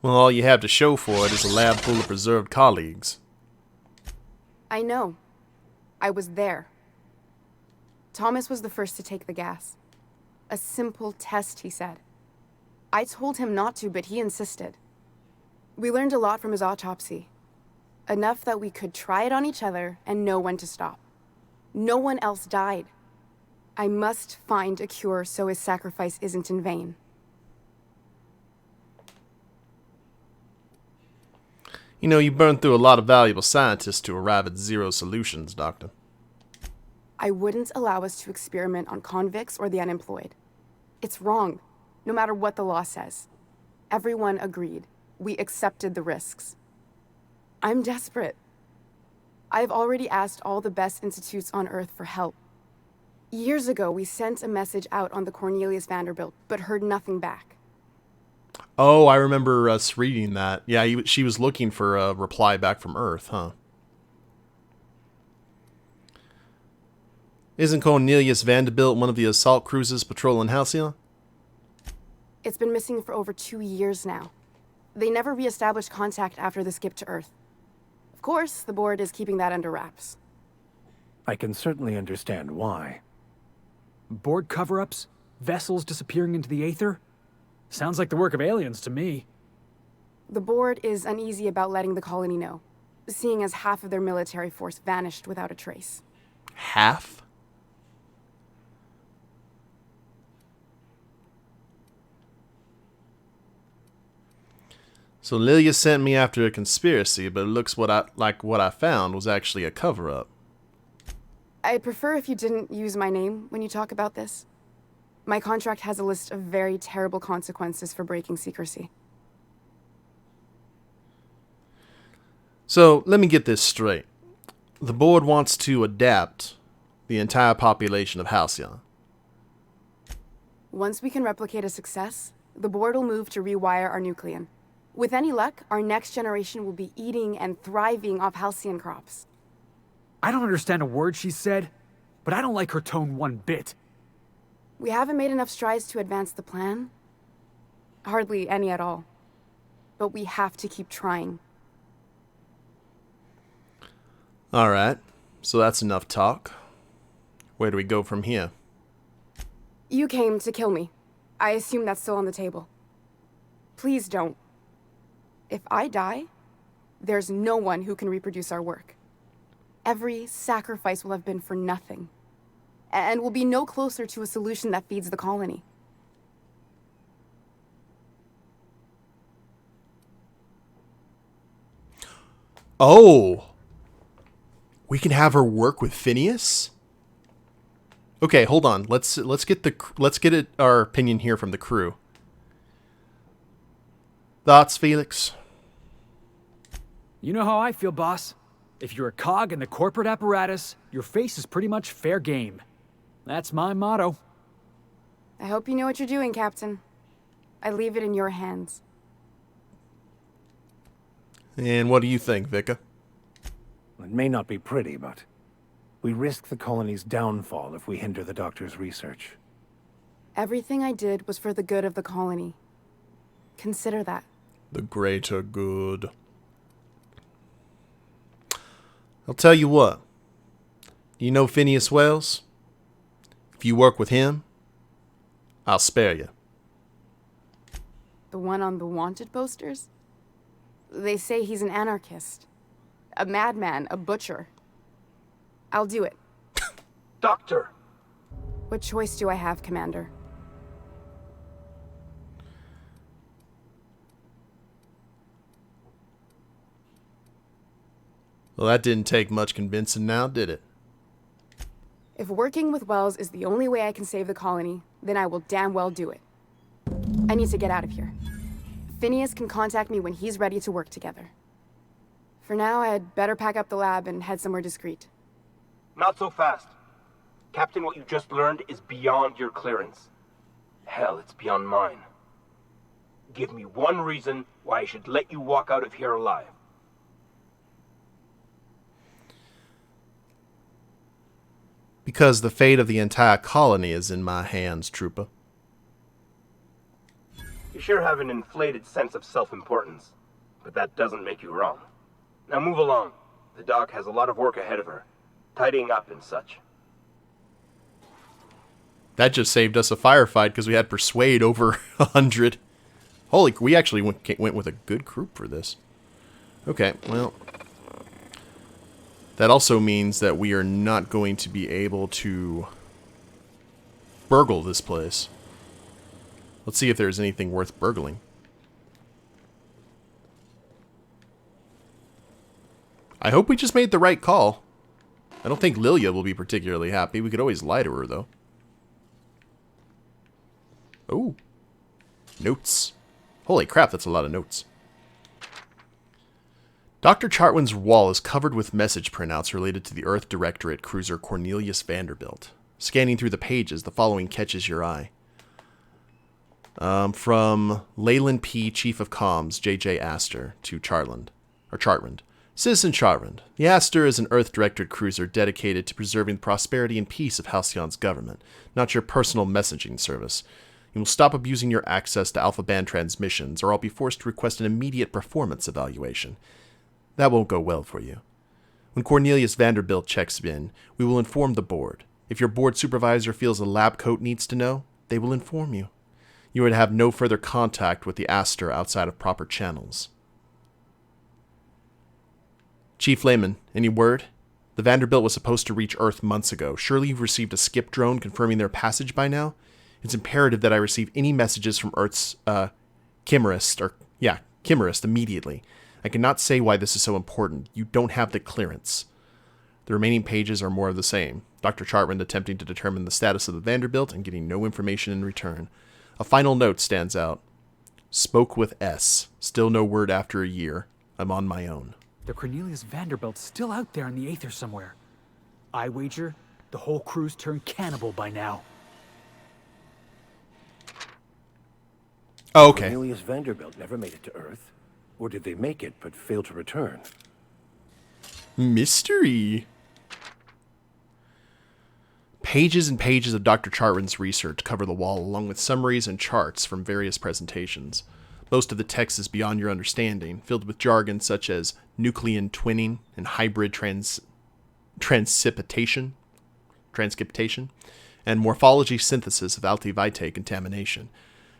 [SPEAKER 1] Well, all you have to show for it is a lab full of preserved colleagues.
[SPEAKER 10] I know. I was there. Thomas was the first to take the gas. A simple test, he said. I told him not to, but he insisted. We learned a lot from his autopsy. Enough that we could try it on each other and know when to stop. No one else died. I must find a cure so his sacrifice isn't in vain.
[SPEAKER 1] You know, you burned through a lot of valuable scientists to arrive at zero solutions, Doctor.
[SPEAKER 10] I wouldn't allow us to experiment on convicts or the unemployed. It's wrong, no matter what the law says. Everyone agreed. We accepted the risks. I'm desperate. I've already asked all the best institutes on Earth for help. Years ago, we sent a message out on the Cornelius Vanderbilt, but heard nothing back.
[SPEAKER 1] Oh, I remember us reading that. Yeah, she was looking for a reply back from Earth, huh? Isn't Cornelius Vanderbilt one of the assault cruises patrolling Halcyon?
[SPEAKER 10] It's been missing for over 2 years now. They never re-established contact after the skip to Earth. Of course, the board is keeping that under wraps.
[SPEAKER 3] I can certainly understand why.
[SPEAKER 2] Board cover-ups? Vessels disappearing into the aether? Sounds like the work of aliens to me.
[SPEAKER 10] The board is uneasy about letting the colony know, seeing as half of their military force vanished without a trace.
[SPEAKER 1] Half? So Lilia sent me after a conspiracy, but it looks like what I found was actually a cover-up.
[SPEAKER 10] I'd prefer if you didn't use my name when you talk about this. My contract has a list of very terrible consequences for breaking secrecy.
[SPEAKER 1] So, let me get this straight. The board wants to adapt the entire population of Halcyon.
[SPEAKER 10] Once we can replicate a success, the board will move to rewire our nucleon. With any luck, our next generation will be eating and thriving off Halcyon crops.
[SPEAKER 2] I don't understand a word she said, but I don't like her tone one bit.
[SPEAKER 10] We haven't made enough strides to advance the plan. Hardly any at all. But we have to keep trying.
[SPEAKER 1] Alright, so that's enough talk. Where do we go from here?
[SPEAKER 10] You came to kill me. I assume that's still on the table. Please don't. If I die, there's no one who can reproduce our work. Every sacrifice will have been for nothing. And we'll be no closer to a solution that feeds the colony.
[SPEAKER 1] Oh! We can have her work with Phineas? Okay, hold on. Let's get our opinion here from the crew. Thoughts, Felix?
[SPEAKER 2] You know how I feel, boss. If you're a cog in the corporate apparatus, your face is pretty much fair game. That's my motto.
[SPEAKER 10] I hope you know what you're doing, Captain. I leave it in your hands.
[SPEAKER 1] And what do you think, Vika?
[SPEAKER 3] It may not be pretty, but we risk the colony's downfall if we hinder the doctor's research.
[SPEAKER 10] Everything I did was for the good of the colony. Consider that.
[SPEAKER 1] The greater good. I'll tell you what. You know Phineas Wells? If you work with him, I'll spare you.
[SPEAKER 10] The one on the wanted posters? They say he's an anarchist. A madman, a butcher. I'll do it.
[SPEAKER 11] Doctor!
[SPEAKER 10] What choice do I have, Commander?
[SPEAKER 1] Well, that didn't take much convincing now, did it?
[SPEAKER 10] If working with Wells is the only way I can save the colony, then I will damn well do it. I need to get out of here. Phineas can contact me when he's ready to work together. For now, I'd better pack up the lab and head somewhere discreet.
[SPEAKER 11] Not so fast. Captain, what you just learned is beyond your clearance. Hell, it's beyond mine. Give me one reason why I should let you walk out of here alive.
[SPEAKER 1] Because the fate of the entire colony is in my hands, Trooper.
[SPEAKER 11] You sure have an inflated sense of self-importance, but that doesn't make you wrong. Now move along. The doc has a lot of work ahead of her, tidying up and such.
[SPEAKER 1] That just saved us a firefight because we had Persuade over 100. Holy, we actually went with a good group for this. Okay, well, that also means that we are not going to be able to burgle this place. Let's see if there's anything worth burgling. I hope we just made the right call. I don't think Lilia will be particularly happy. We could always lie to her, though. Oh. Notes. Holy crap, that's a lot of notes. Dr. Chartrand's wall is covered with message printouts related to the Earth Directorate cruiser Cornelius Vanderbilt. Scanning through the pages, the following catches your eye. From Leyland P., Chief of Comms, J.J. Astor, to Chartrand. Citizen Chartrand, the Astor is an Earth Directorate cruiser dedicated to preserving the prosperity and peace of Halcyon's government, not your personal messaging service. You will stop abusing your access to Alpha Band transmissions, or I'll be forced to request an immediate performance evaluation. That won't go well for you. When Cornelius Vanderbilt checks in, we will inform the board. If your board supervisor feels a lab coat needs to know, they will inform you. You are to have no further contact with the Astor outside of proper channels. Chief Lehman, any word? The Vanderbilt was supposed to reach Earth months ago. Surely you've received a skip drone confirming their passage by now? It's imperative that I receive any messages from Earth's, Chimerist immediately. I cannot say why this is so important. You don't have the clearance. The remaining pages are more of the same. Dr. Chartrand attempting to determine the status of the Vanderbilt and getting no information in return. A final note stands out. Spoke with S. Still no word after a year. I'm on my own.
[SPEAKER 2] The Cornelius Vanderbilt's still out there in the aether somewhere. I wager the whole crew's turned cannibal by now.
[SPEAKER 1] Oh, okay.
[SPEAKER 3] Cornelius Vanderbilt never made it to Earth. Or did they make it but fail to return?
[SPEAKER 1] Mystery. Pages and pages of Dr. Chartrand's research cover the wall, along with summaries and charts from various presentations. Most of the text is beyond your understanding, filled with jargon such as nucleon twinning and hybrid transcriptation, and morphology synthesis of alpha-vitae contamination.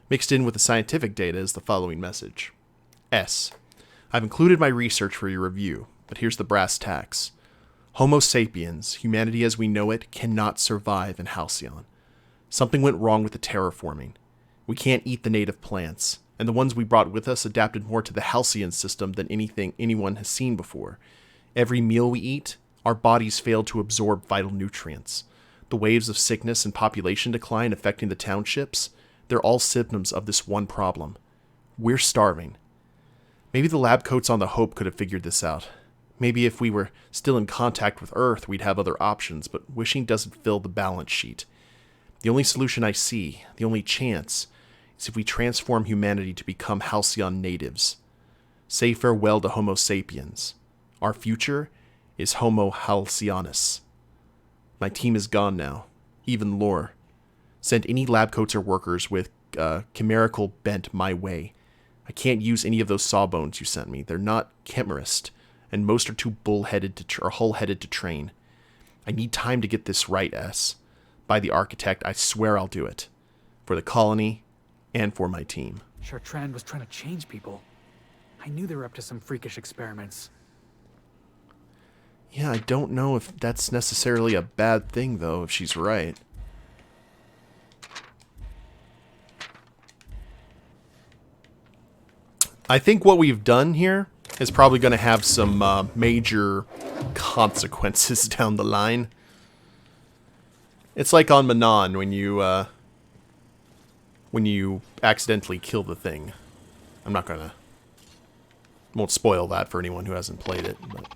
[SPEAKER 1] Mixed in with the scientific data is the following message. S. I've included my research for your review, but here's the brass tacks. Homo sapiens, humanity as we know it, cannot survive in Halcyon. Something went wrong with the terraforming. We can't eat the native plants, and the ones we brought with us adapted more to the Halcyon system than anything anyone has seen before. Every meal we eat, our bodies fail to absorb vital nutrients. The waves of sickness and population decline affecting the townships, they're all symptoms of this one problem. We're starving. Maybe the lab coats on the Hope could have figured this out. Maybe if we were still in contact with Earth, we'd have other options, but wishing doesn't fill the balance sheet. The only solution I see, the only chance, is if we transform humanity to become Halcyon natives. Say farewell to Homo sapiens. Our future is Homo halcyonis. My team is gone now. Even lore. Send any lab coats or workers with chimerical bent my way. I can't use any of those sawbones you sent me. They're not chimerist, and most are too bull-headed or hull-headed to train. I need time to get this right, S. By the architect, I swear I'll do it. For the colony, and for my team.
[SPEAKER 2] Chartrand was trying to change people. I knew they were up to some freakish experiments.
[SPEAKER 1] Yeah, I don't know if that's necessarily a bad thing, though, if she's right. I think what we've done here is probably going to have some major consequences down the line. It's like on Manon when you accidentally kill the thing. I'm not gonna... won't spoil that for anyone who hasn't played it, but...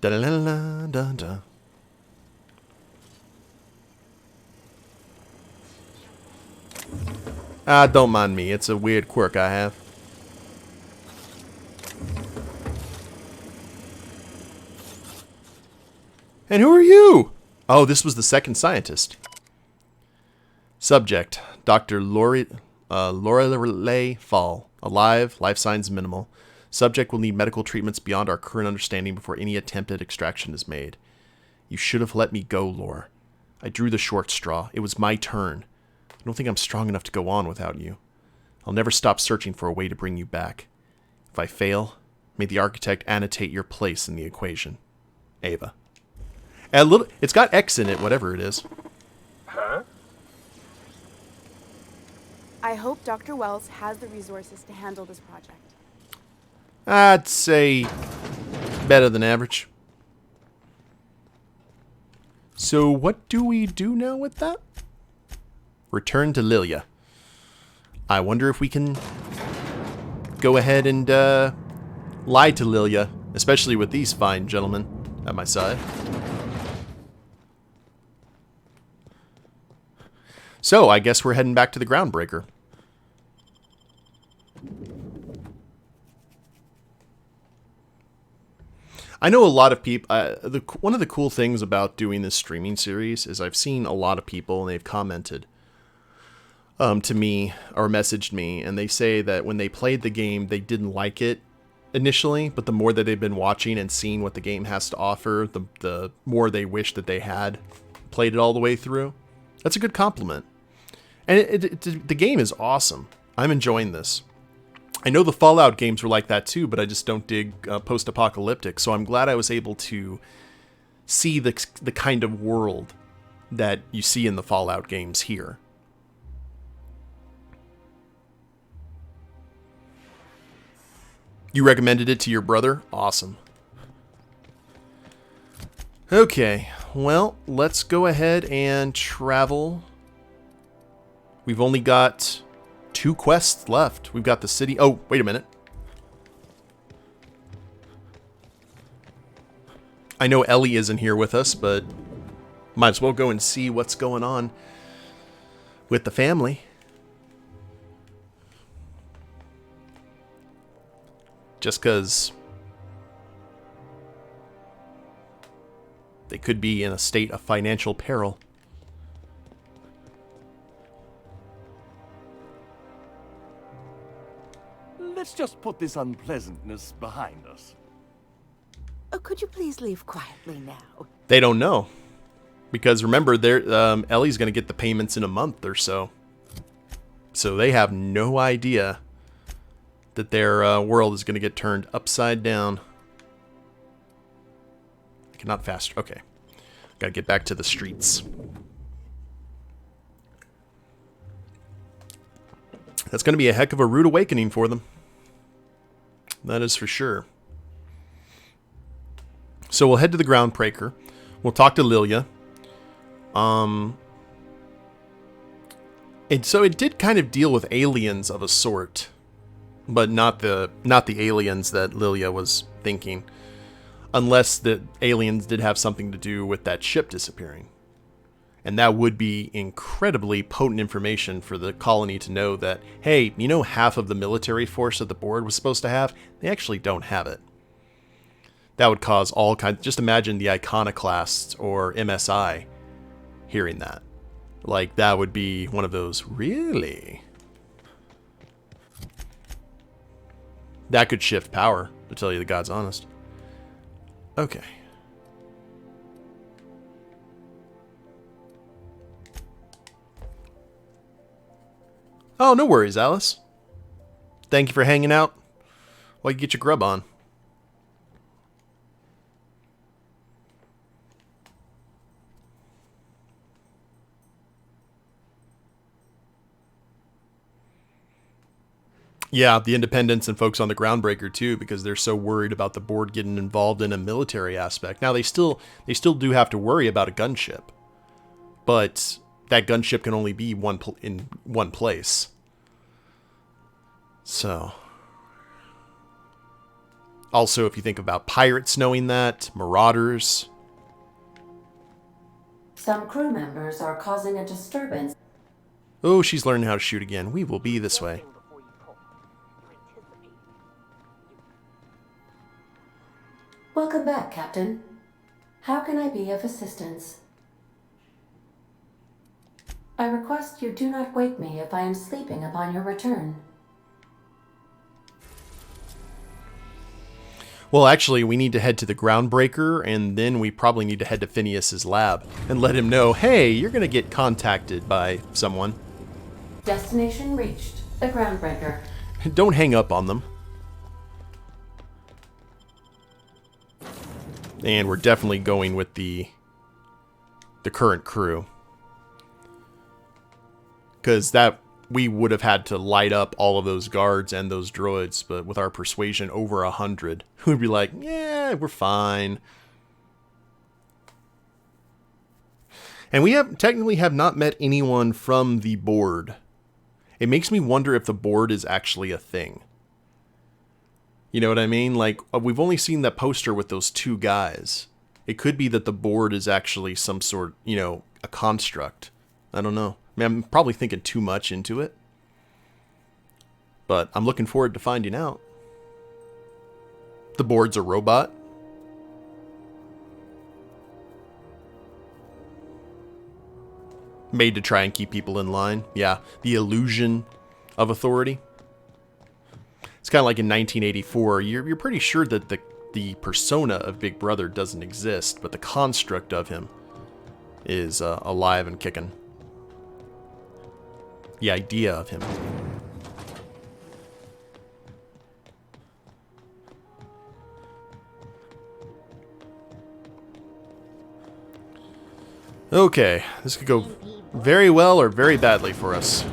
[SPEAKER 1] Da-da-da-da-da-da. Ah, don't mind me. It's a weird quirk I have. And who are you? Oh, this was the second scientist. Subject, Dr. Lorelei Fall. Alive, life signs minimal. Subject will need medical treatments beyond our current understanding before any attempted extraction is made. You should have let me go, Lore. I drew the short straw. It was my turn. I don't think I'm strong enough to go on without you. I'll never stop searching for a way to bring you back. If I fail, may the architect annotate your place in the equation. Ava. It's got X in it, whatever it is.
[SPEAKER 11] Huh?
[SPEAKER 10] I hope Dr. Wells has the resources to handle this project.
[SPEAKER 1] I'd say better than average. So what do we do now with that? Return to Lilia. I wonder if we can go ahead and lie to Lilia, especially with these fine gentlemen at my side. So, I guess we're heading back to the Groundbreaker. I know a lot of people... one of the cool things about doing this streaming series is I've seen a lot of people, and they've commented to me, or messaged me, and they say that when they played the game, they didn't like it initially, but the more that they've been watching and seeing what the game has to offer, the more they wish that they had played it all the way through. That's a good compliment. And the game is awesome. I'm enjoying this. I know the Fallout games were like that too, but I just don't dig post-apocalyptic, so I'm glad I was able to see the kind of world that you see in the Fallout games here. You recommended it to your brother? Awesome. Okay, well, let's go ahead and travel. We've only got 2 quests left. We've got the city... Oh, wait a minute. I know Ellie isn't here with us, but might as well go and see what's going on with the family. Just because they could be in a state of financial peril.
[SPEAKER 12] Let's just put this unpleasantness behind us.
[SPEAKER 13] Oh, could you please leave quietly now?
[SPEAKER 1] They don't know. Because remember, Ellie's going to get the payments in a month or so. So they have no idea that their world is going to get turned upside down. I cannot fast. Okay. Got to get back to the streets. That's going to be a heck of a rude awakening for them. That is for sure. So we'll head to the Groundbreaker. We'll talk to Lilia. And so it did kind of deal with aliens of a sort, but not the aliens that Lilia was thinking, unless the aliens did have something to do with that ship disappearing. And that would be incredibly potent information for the colony to know that, hey, you know, half of the military force that the board was supposed to have, they actually don't have it. That would cause all kinds. Just imagine the iconoclasts or MSI hearing that. Like, that would be one of those, really? That could shift power, to tell you the God's honest. Okay. Oh, no worries, Alice. Thank you for hanging out while you get your grub on. Yeah, the Independents and folks on the Groundbreaker too, because they're so worried about the board getting involved in a military aspect. Now they still do have to worry about a gunship, but that gunship can only be in one place. So, also if you think about pirates knowing that, marauders.
[SPEAKER 14] Some crew members are causing a disturbance.
[SPEAKER 1] Oh, she's learning how to shoot again. We will be this way.
[SPEAKER 14] Welcome back, Captain. How can I be of assistance? I request you do not wake me if I am sleeping upon your return.
[SPEAKER 1] Well, actually, we need to head to the Groundbreaker, and then we probably need to head to Phineas's lab and let him know, hey, you're going to get contacted by someone.
[SPEAKER 14] Destination reached. The Groundbreaker.
[SPEAKER 1] Don't hang up on them. And we're definitely going with the current crew. Because that we would have had to light up all of those guards and those droids, but with our persuasion over 100, we'd be like, yeah, we're fine. And we technically have not met anyone from the board. It makes me wonder if the board is actually a thing. You know what I mean? Like, we've only seen that poster with those two guys. It could be that the board is actually some sort, you know, a construct. I don't know. I mean, I'm probably thinking too much into it. But I'm looking forward to finding out. The board's a robot. Made to try and keep people in line. Yeah, the illusion of authority. It's kind of like in 1984, you're pretty sure that the persona of Big Brother doesn't exist, but the construct of him is alive and kicking. The idea of him. Okay, this could go very well or very badly for us.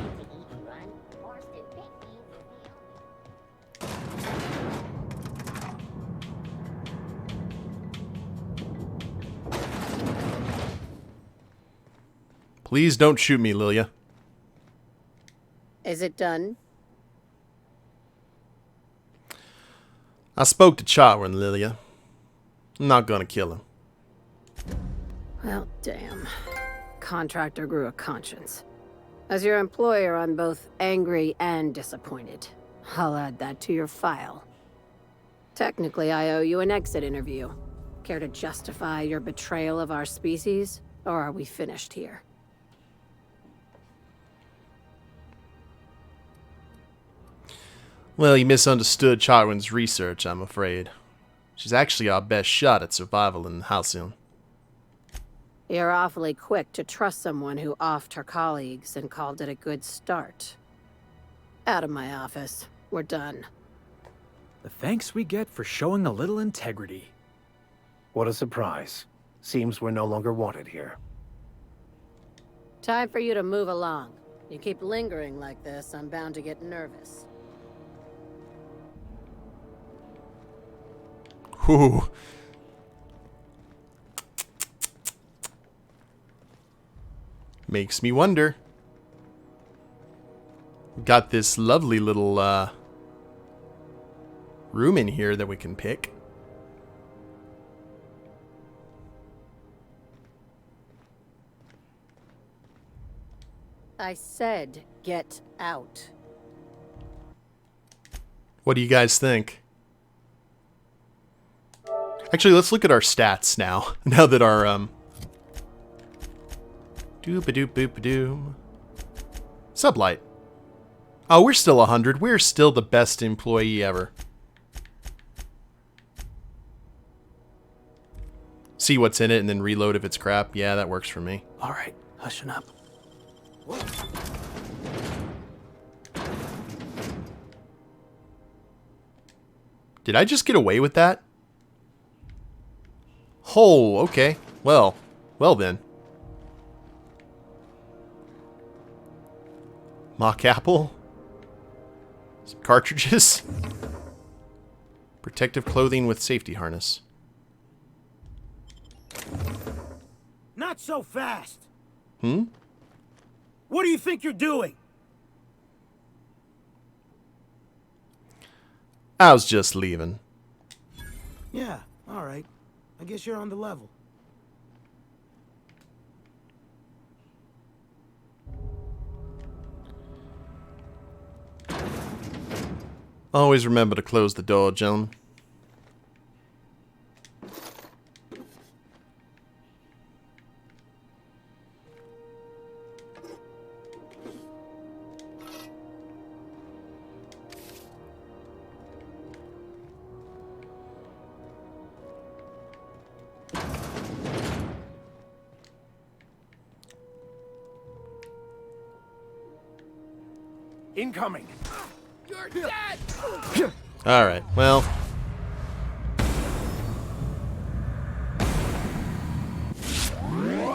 [SPEAKER 1] Please don't shoot me, Lilia.
[SPEAKER 15] Is it done?
[SPEAKER 1] I spoke to Chartrand, Lilia. I'm not gonna kill him.
[SPEAKER 15] Well, damn. Contractor grew a conscience. As your employer, I'm both angry and disappointed. I'll add that to your file. Technically, I owe you an exit interview. Care to justify your betrayal of our species, or are we finished here?
[SPEAKER 1] Well, you misunderstood Chartrand's research, I'm afraid. She's actually our best shot at survival in the Halcyon.
[SPEAKER 15] You're awfully quick to trust someone who offed her colleagues and called it a good start. Out of my office. We're done.
[SPEAKER 2] The thanks we get for showing a little integrity.
[SPEAKER 3] What a surprise. Seems we're no longer wanted here.
[SPEAKER 15] Time for you to move along. You keep lingering like this, I'm bound to get nervous.
[SPEAKER 1] Whew. Makes me wonder. Got this lovely little room in here that we can pick.
[SPEAKER 15] I said get out.
[SPEAKER 1] What do you guys think? Actually, let's look at our stats now. Now that our doop-a-doop-boop-a-doom. Sublight. Oh, we're still 100. We're still the best employee ever. See what's in it and then reload if it's crap. Yeah, that works for me.
[SPEAKER 6] All right, hushing up.
[SPEAKER 1] Did I just get away with that? Oh, okay. Well then. Mock apple. Some cartridges. Protective clothing with safety harness.
[SPEAKER 16] Not so fast.
[SPEAKER 1] Hmm?
[SPEAKER 16] What do you think you're doing?
[SPEAKER 1] I was just leaving.
[SPEAKER 16] Yeah, all right. I guess you're on the level.
[SPEAKER 1] Always remember to close the door, gentlemen.
[SPEAKER 16] Incoming.
[SPEAKER 6] You're dead!
[SPEAKER 1] Alright, well.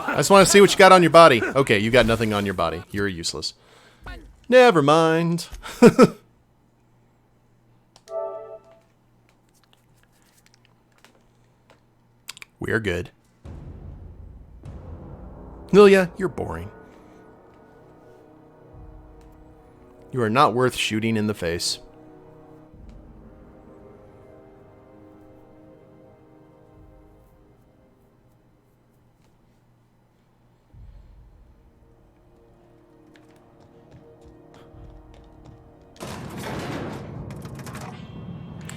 [SPEAKER 1] I just want to see what you got on your body. Okay, you got nothing on your body. You're useless. Never mind. We're good. Lilia, you're boring. You are not worth shooting in the face.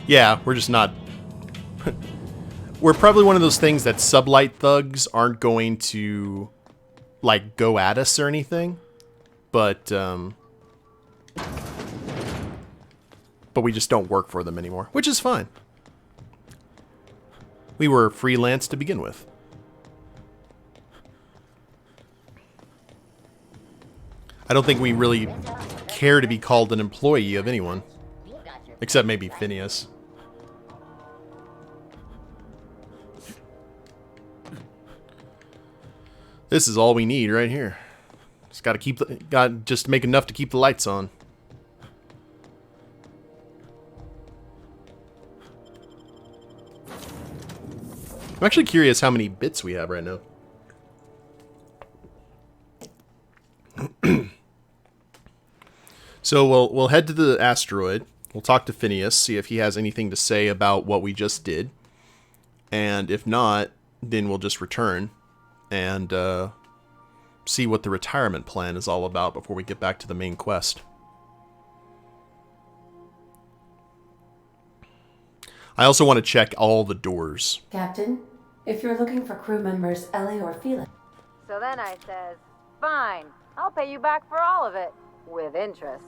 [SPEAKER 1] Yeah, we're just not... We're probably one of those things that sublight thugs aren't going to, like, go at us or anything. But we just don't work for them anymore, which is fine. We were freelance to begin with. I don't think we really care to be called an employee of anyone. Except maybe Phineas. This is all we need right here. Just gotta keep just make enough to keep the lights on. I'm actually curious how many bits we have right now. So we'll head to the asteroid. We'll talk to Phineas, see if he has anything to say about what we just did. And if not, then we'll just return and see what the retirement plan is all about before we get back to the main quest. I also want to check all the doors.
[SPEAKER 14] Captain, if you're looking for crew members Ellie or Felix...
[SPEAKER 17] So then I says, fine, I'll pay you back for all of it, with interest.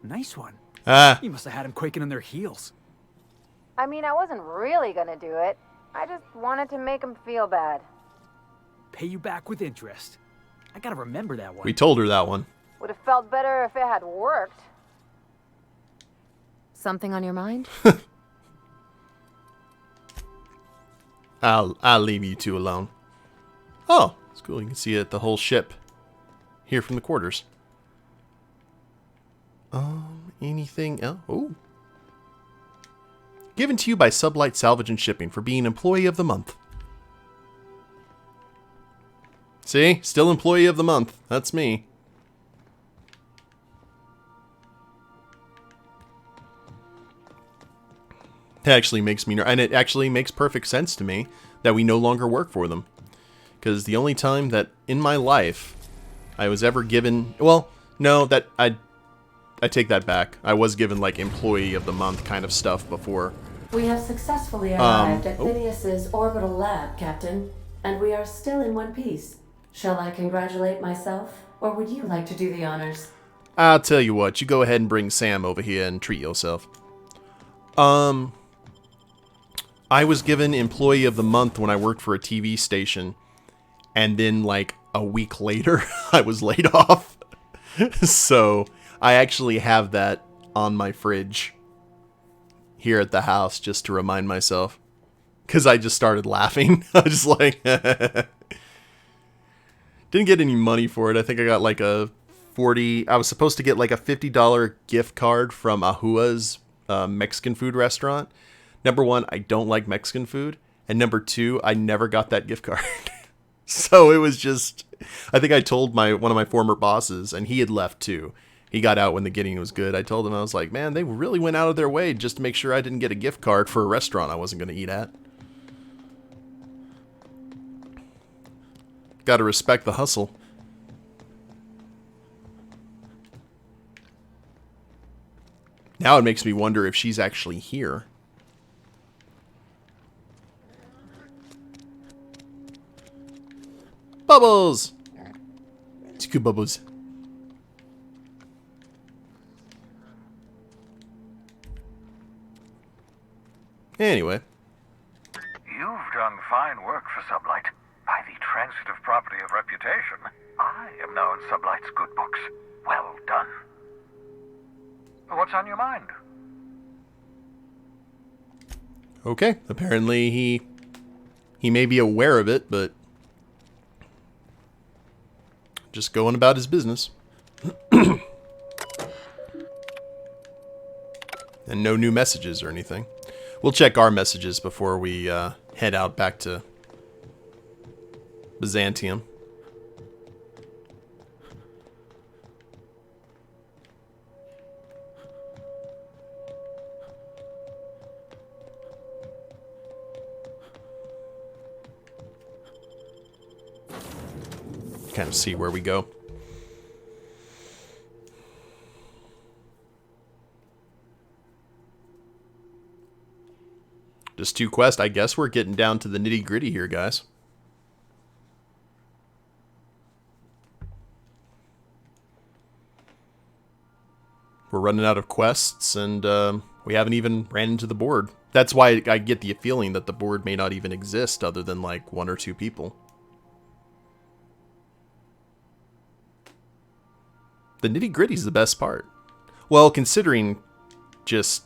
[SPEAKER 2] Nice one.
[SPEAKER 1] Ah.
[SPEAKER 2] You must have had them quaking in their heels.
[SPEAKER 17] I mean, I wasn't really gonna do it. I just wanted to make him feel bad.
[SPEAKER 2] Pay you back with interest. I gotta remember that one.
[SPEAKER 1] We told her that one.
[SPEAKER 17] Would have felt better if it had worked. Something on your mind?
[SPEAKER 1] I'll leave you two alone. Oh, it's cool. You can see it, the whole ship here from the quarters. Anything else? Oh. Given to you by Sublight Salvage and Shipping for being Employee of the Month. See? Still Employee of the Month. That's me. That actually makes me... And it actually makes perfect sense to me that we no longer work for them. Because the only time that in my life I was ever given... Well, no, that I take that back. I was given, like, Employee of the Month kind of stuff before.
[SPEAKER 14] We have successfully arrived at Phineas's orbital lab, Captain, and we are still in one piece. Shall I congratulate myself, or would you like to do the honors?
[SPEAKER 1] I'll tell you what, you go ahead and bring Sam over here and treat yourself. I was given Employee of the Month when I worked for a TV station, and then, like, a week later, I was laid off. So, I actually have that on my fridge here at the house just to remind myself. Because I just started laughing. I was just like... Didn't get any money for it. I think I got like a I was supposed to get like a $50 gift card from Ahua's Mexican food restaurant. Number one, I don't like Mexican food. And number two, I never got that gift card. So it was just... I think I told one of my former bosses, and he had left too. He got out when the getting was good. I told him, I was like, man, they really went out of their way just to make sure I didn't get a gift card for a restaurant I wasn't going to eat at. Gotta respect the hustle. Now it makes me wonder if she's actually here. Bubbles! It's good, Bubbles. Anyway.
[SPEAKER 7] You've done fine work for Sublight. By the transitive property of reputation, I am now in Sublight's good books. Well done. What's on your mind?
[SPEAKER 1] Okay, apparently he may be aware of it, but just going about his business. And no new messages or anything. We'll check our messages before we head out back to Byzantium. Kind of see where we go. Just 2 quests. I guess we're getting down to the nitty-gritty here, guys. We're running out of quests, and we haven't even ran into the board. That's why I get the feeling that the board may not even exist other than like 1 or 2 people. The nitty-gritty is the best part. Well, considering just...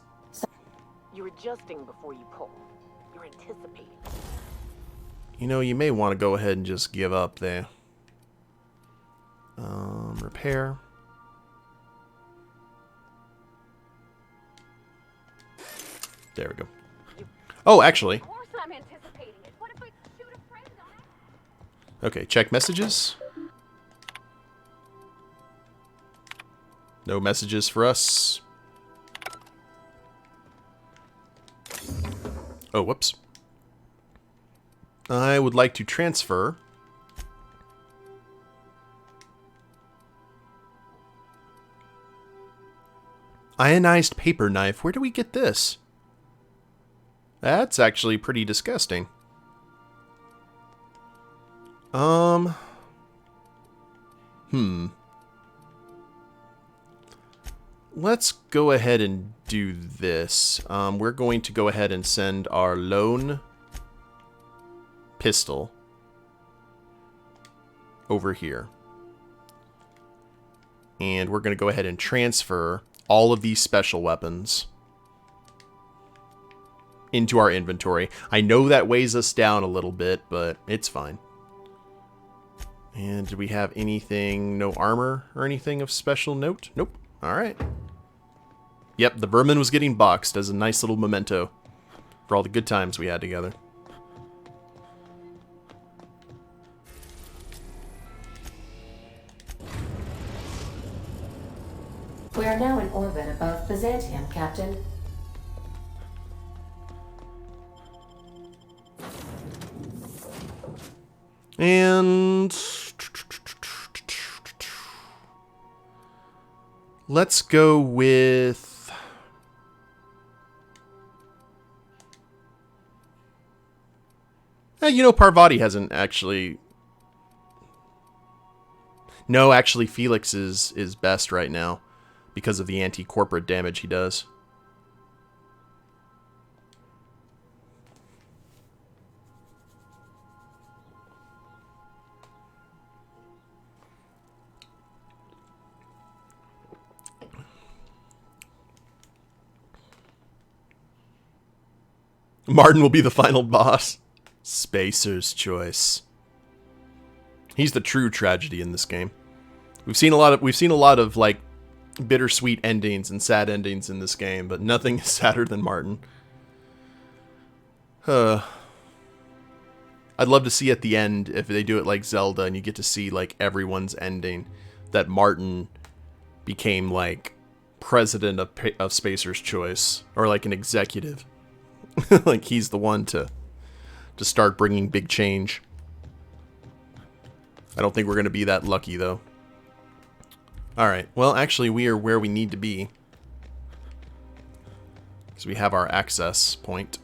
[SPEAKER 13] You're adjusting before you pull. You're anticipating.
[SPEAKER 1] You know, you may want to go ahead and just give up there. Repair. There we go. Oh, actually.
[SPEAKER 17] Of course I'm anticipating it. What if I shoot a friend on it?
[SPEAKER 1] Okay, check messages. No messages for us. Oh, whoops. I would like to transfer ionized paper knife. Where do we get this? That's actually pretty disgusting. Let's go ahead and do this. We're going to go ahead and send our lone pistol over here. And we're going to go ahead and transfer all of these special weapons into our inventory. I know that weighs us down a little bit, but it's fine. And do we have anything, no armor or anything of special note? Nope. Alright. Yep, the vermin was getting boxed as a nice little memento for all the good times we had together.
[SPEAKER 14] We are now in orbit above Byzantium, Captain.
[SPEAKER 1] And Let's go with... you know, Parvati hasn't actually... No, actually, Felix is best right now because of the anti-corporate damage he does. Martin will be the final boss. Spacer's choice. He's the true tragedy in this game. We've seen a lot of like bittersweet endings and sad endings in this game, but nothing is sadder than Martin. I'd love to see at the end, if they do it like Zelda and you get to see like everyone's ending, that Martin became like president of Spacer's Choice, or like an executive. Like he's the one to start bringing big change. I don't think we're going to be that lucky, though. Alright, well, actually, we are where we need to be. Because we have our access point.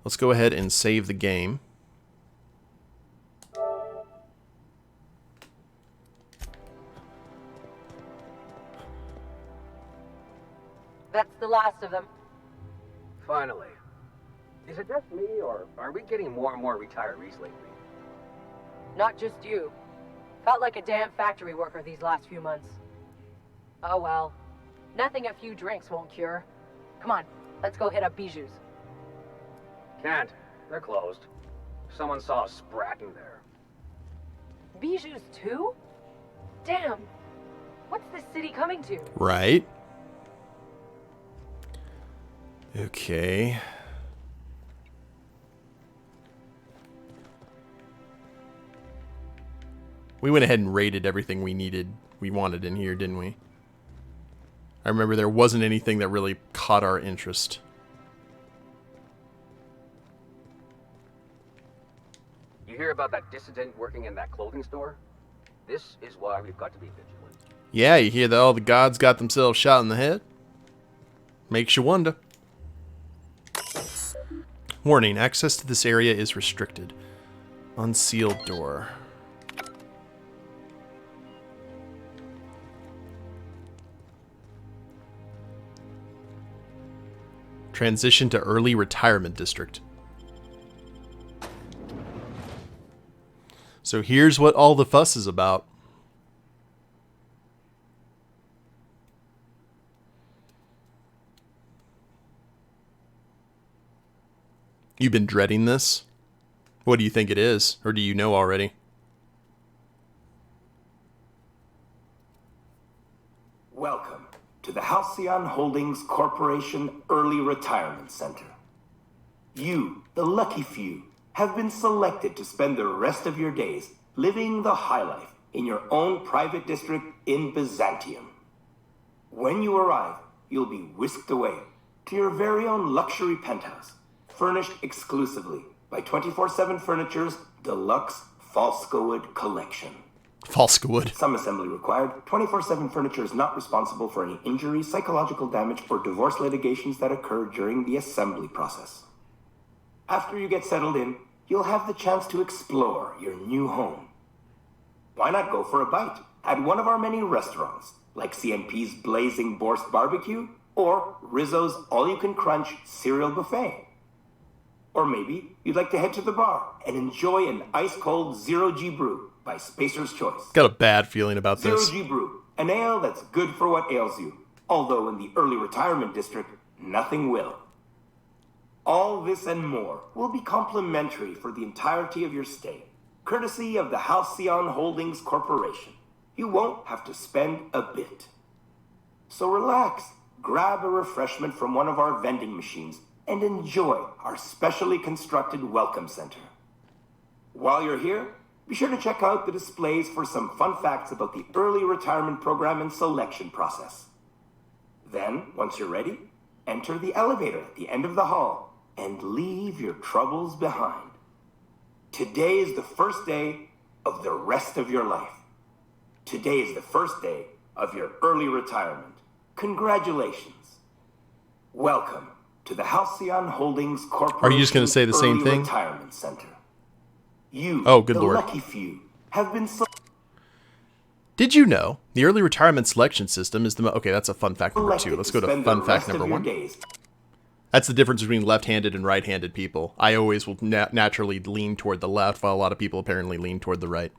[SPEAKER 1] Let's go ahead and save the game.
[SPEAKER 18] That's the last of them.
[SPEAKER 19] Finally. Is it just me, or are we getting more and more retirees lately?
[SPEAKER 18] Not just you. Felt like a damn factory worker these last few months. Oh well. Nothing a few drinks won't cure. Come on, let's go hit up Bijou's.
[SPEAKER 19] Can't. They're closed. Someone saw a sprat in there.
[SPEAKER 18] Bijou's too? Damn. What's this city coming to?
[SPEAKER 1] Right. Okay. We went ahead and raided everything we wanted in here, didn't we? I remember there wasn't anything that really caught our interest.
[SPEAKER 19] You hear about that dissident working in that clothing store? This is why we've got to be vigilant.
[SPEAKER 1] Yeah, you hear that all the gods got themselves shot in the head? Makes you wonder. Warning, access to this area is restricted. Unsealed door. Transition to early retirement district. So here's what all the fuss is about. You've been dreading this? What do you think it is? Or do you know already?
[SPEAKER 20] Welcome to the Halcyon Holdings Corporation Early Retirement Center. You, the lucky few, have been selected to spend the rest of your days living the high life in your own private district in Byzantium. When you arrive, you'll be whisked away to your very own luxury penthouse, furnished exclusively by 24/7 Furniture's deluxe Falskawood collection.
[SPEAKER 1] Falskawood.
[SPEAKER 20] Some assembly required. 24/7 Furniture is not responsible for any injuries, psychological damage, or divorce litigations that occur during the assembly process. After you get settled in, you'll have the chance to explore your new home. Why not go for a bite at one of our many restaurants, like CNP's Blazing Borscht Barbecue or Rizzo's All-You-Can-Crunch Cereal Buffet? Or maybe you'd like to head to the bar and enjoy an ice-cold Zero-G brew by Spacer's Choice.
[SPEAKER 1] Got a bad feeling about this.
[SPEAKER 20] Zero-G brew, an ale that's good for what ails you. Although in the early retirement district, nothing will. All this and more will be complimentary for the entirety of your stay, courtesy of the Halcyon Holdings Corporation. You won't have to spend a bit. So relax, grab a refreshment from one of our vending machines, and enjoy our specially constructed welcome center. While you're here, be sure to check out the displays for some fun facts about the early retirement program and selection process. Then, once you're ready, enter the elevator at the end of the hall and leave your troubles behind. Today is the first day of the rest of your life. Today is the first day of your early retirement. Congratulations. Welcome to the Halcyon Holdings Corporation.
[SPEAKER 1] Are you just going to say the same
[SPEAKER 20] Early
[SPEAKER 1] thing?
[SPEAKER 20] Retirement Center. You,
[SPEAKER 1] Oh, good
[SPEAKER 20] the
[SPEAKER 1] lord.
[SPEAKER 20] lucky few, have been
[SPEAKER 1] Did you know the early retirement selection system is the okay, that's a fun fact number 2. Let's go to
[SPEAKER 20] spend
[SPEAKER 1] fun
[SPEAKER 20] the
[SPEAKER 1] fact
[SPEAKER 20] rest of
[SPEAKER 1] number
[SPEAKER 20] your
[SPEAKER 1] 1.
[SPEAKER 20] days.
[SPEAKER 1] That's the difference between left-handed and right-handed people. I always will naturally lean toward the left, while a lot of people apparently lean toward the right.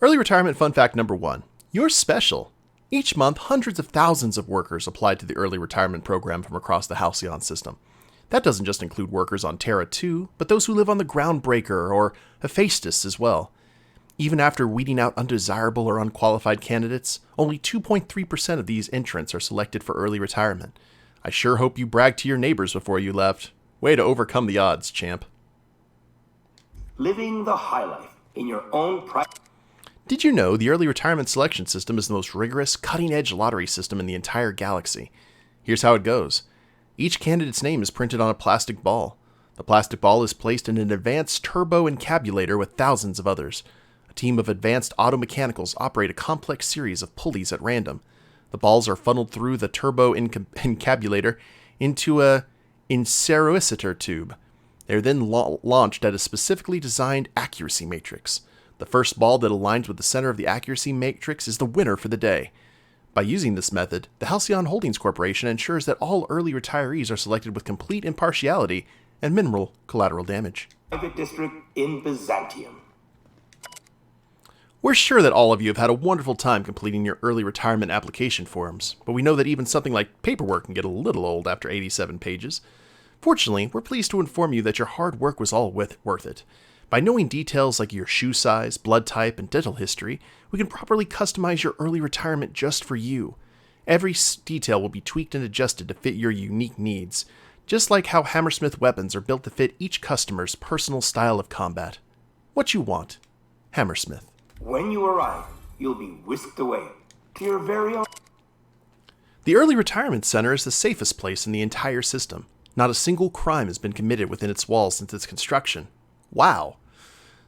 [SPEAKER 1] Early retirement fun fact number 1. You're special. Each month, hundreds of thousands of workers apply to the early retirement program from across the Halcyon system. That doesn't just include workers on Terra 2, but those who live on the Groundbreaker or Hephaestus as well. Even after weeding out undesirable or unqualified candidates, only 2.3% of these entrants are selected for early retirement. I sure hope you bragged to your neighbors before you left. Way to overcome the odds, champ.
[SPEAKER 20] Living the high life in your own private.
[SPEAKER 1] Did you know the early retirement selection system is the most rigorous, cutting-edge lottery system in the entire galaxy? Here's how it goes. Each candidate's name is printed on a plastic ball. The plastic ball is placed in an advanced turbo encabulator with thousands of others. A team of advanced automechanicals operate a complex series of pulleys at random. The balls are funneled through the turbo encabulator into a insericitor tube. They are then launched at a specifically designed accuracy matrix. The first ball that aligns with the center of the accuracy matrix is the winner for the day. By using this method, the Halcyon Holdings Corporation ensures that all early retirees are selected with complete impartiality and minimal collateral damage.
[SPEAKER 20] Private district in Byzantium.
[SPEAKER 1] We're sure that all of you have had a wonderful time completing your early retirement application forms, but we know that even something like paperwork can get a little old after 87 pages. Fortunately, we're pleased to inform you that your hard work was all worth it. By knowing details like your shoe size, blood type, and dental history, we can properly customize your early retirement just for you. Every detail will be tweaked and adjusted to fit your unique needs, just like how Hammersmith weapons are built to fit each customer's personal style of combat. What you want, Hammersmith.
[SPEAKER 20] When you arrive, you'll be whisked away to your very own.
[SPEAKER 1] The Early Retirement Center is the safest place in the entire system. Not a single crime has been committed within its walls since its construction. Wow!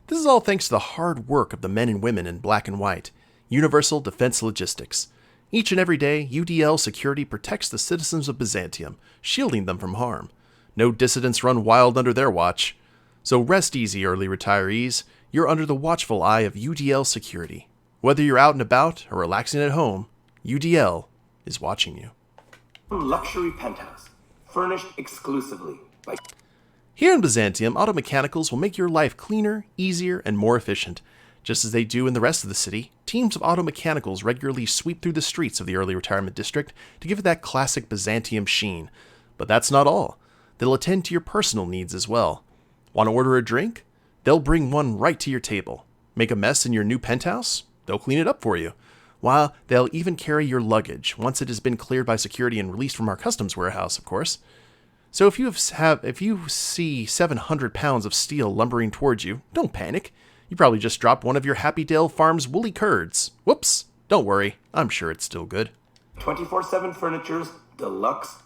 [SPEAKER 1] This is all thanks to the hard work of the men and women in black and white. Universal Defense Logistics. Each and every day, UDL security protects the citizens of Byzantium, shielding them from harm. No dissidents run wild under their watch. So rest easy, early retirees. You're under the watchful eye of UDL security. Whether you're out and about or relaxing at home, UDL is watching you.
[SPEAKER 20] Luxury penthouse, furnished exclusively by...
[SPEAKER 1] Here in Byzantium, automechanicals will make your life cleaner, easier, and more efficient. Just as they do in the rest of the city, teams of automechanicals regularly sweep through the streets of the early retirement district to give it that classic Byzantium sheen. But that's not all. They'll attend to your personal needs as well. Want to order a drink? They'll bring one right to your table. Make a mess in your new penthouse? They'll clean it up for you. While they'll even carry your luggage once it has been cleared by security and released from our customs warehouse, of course. So if you see 700 pounds of steel lumbering towards you, don't panic. You probably just dropped one of your Happy Dale Farms woolly curds. Whoops. Don't worry. I'm sure it's still good.
[SPEAKER 20] 24/7 Furniture's deluxe.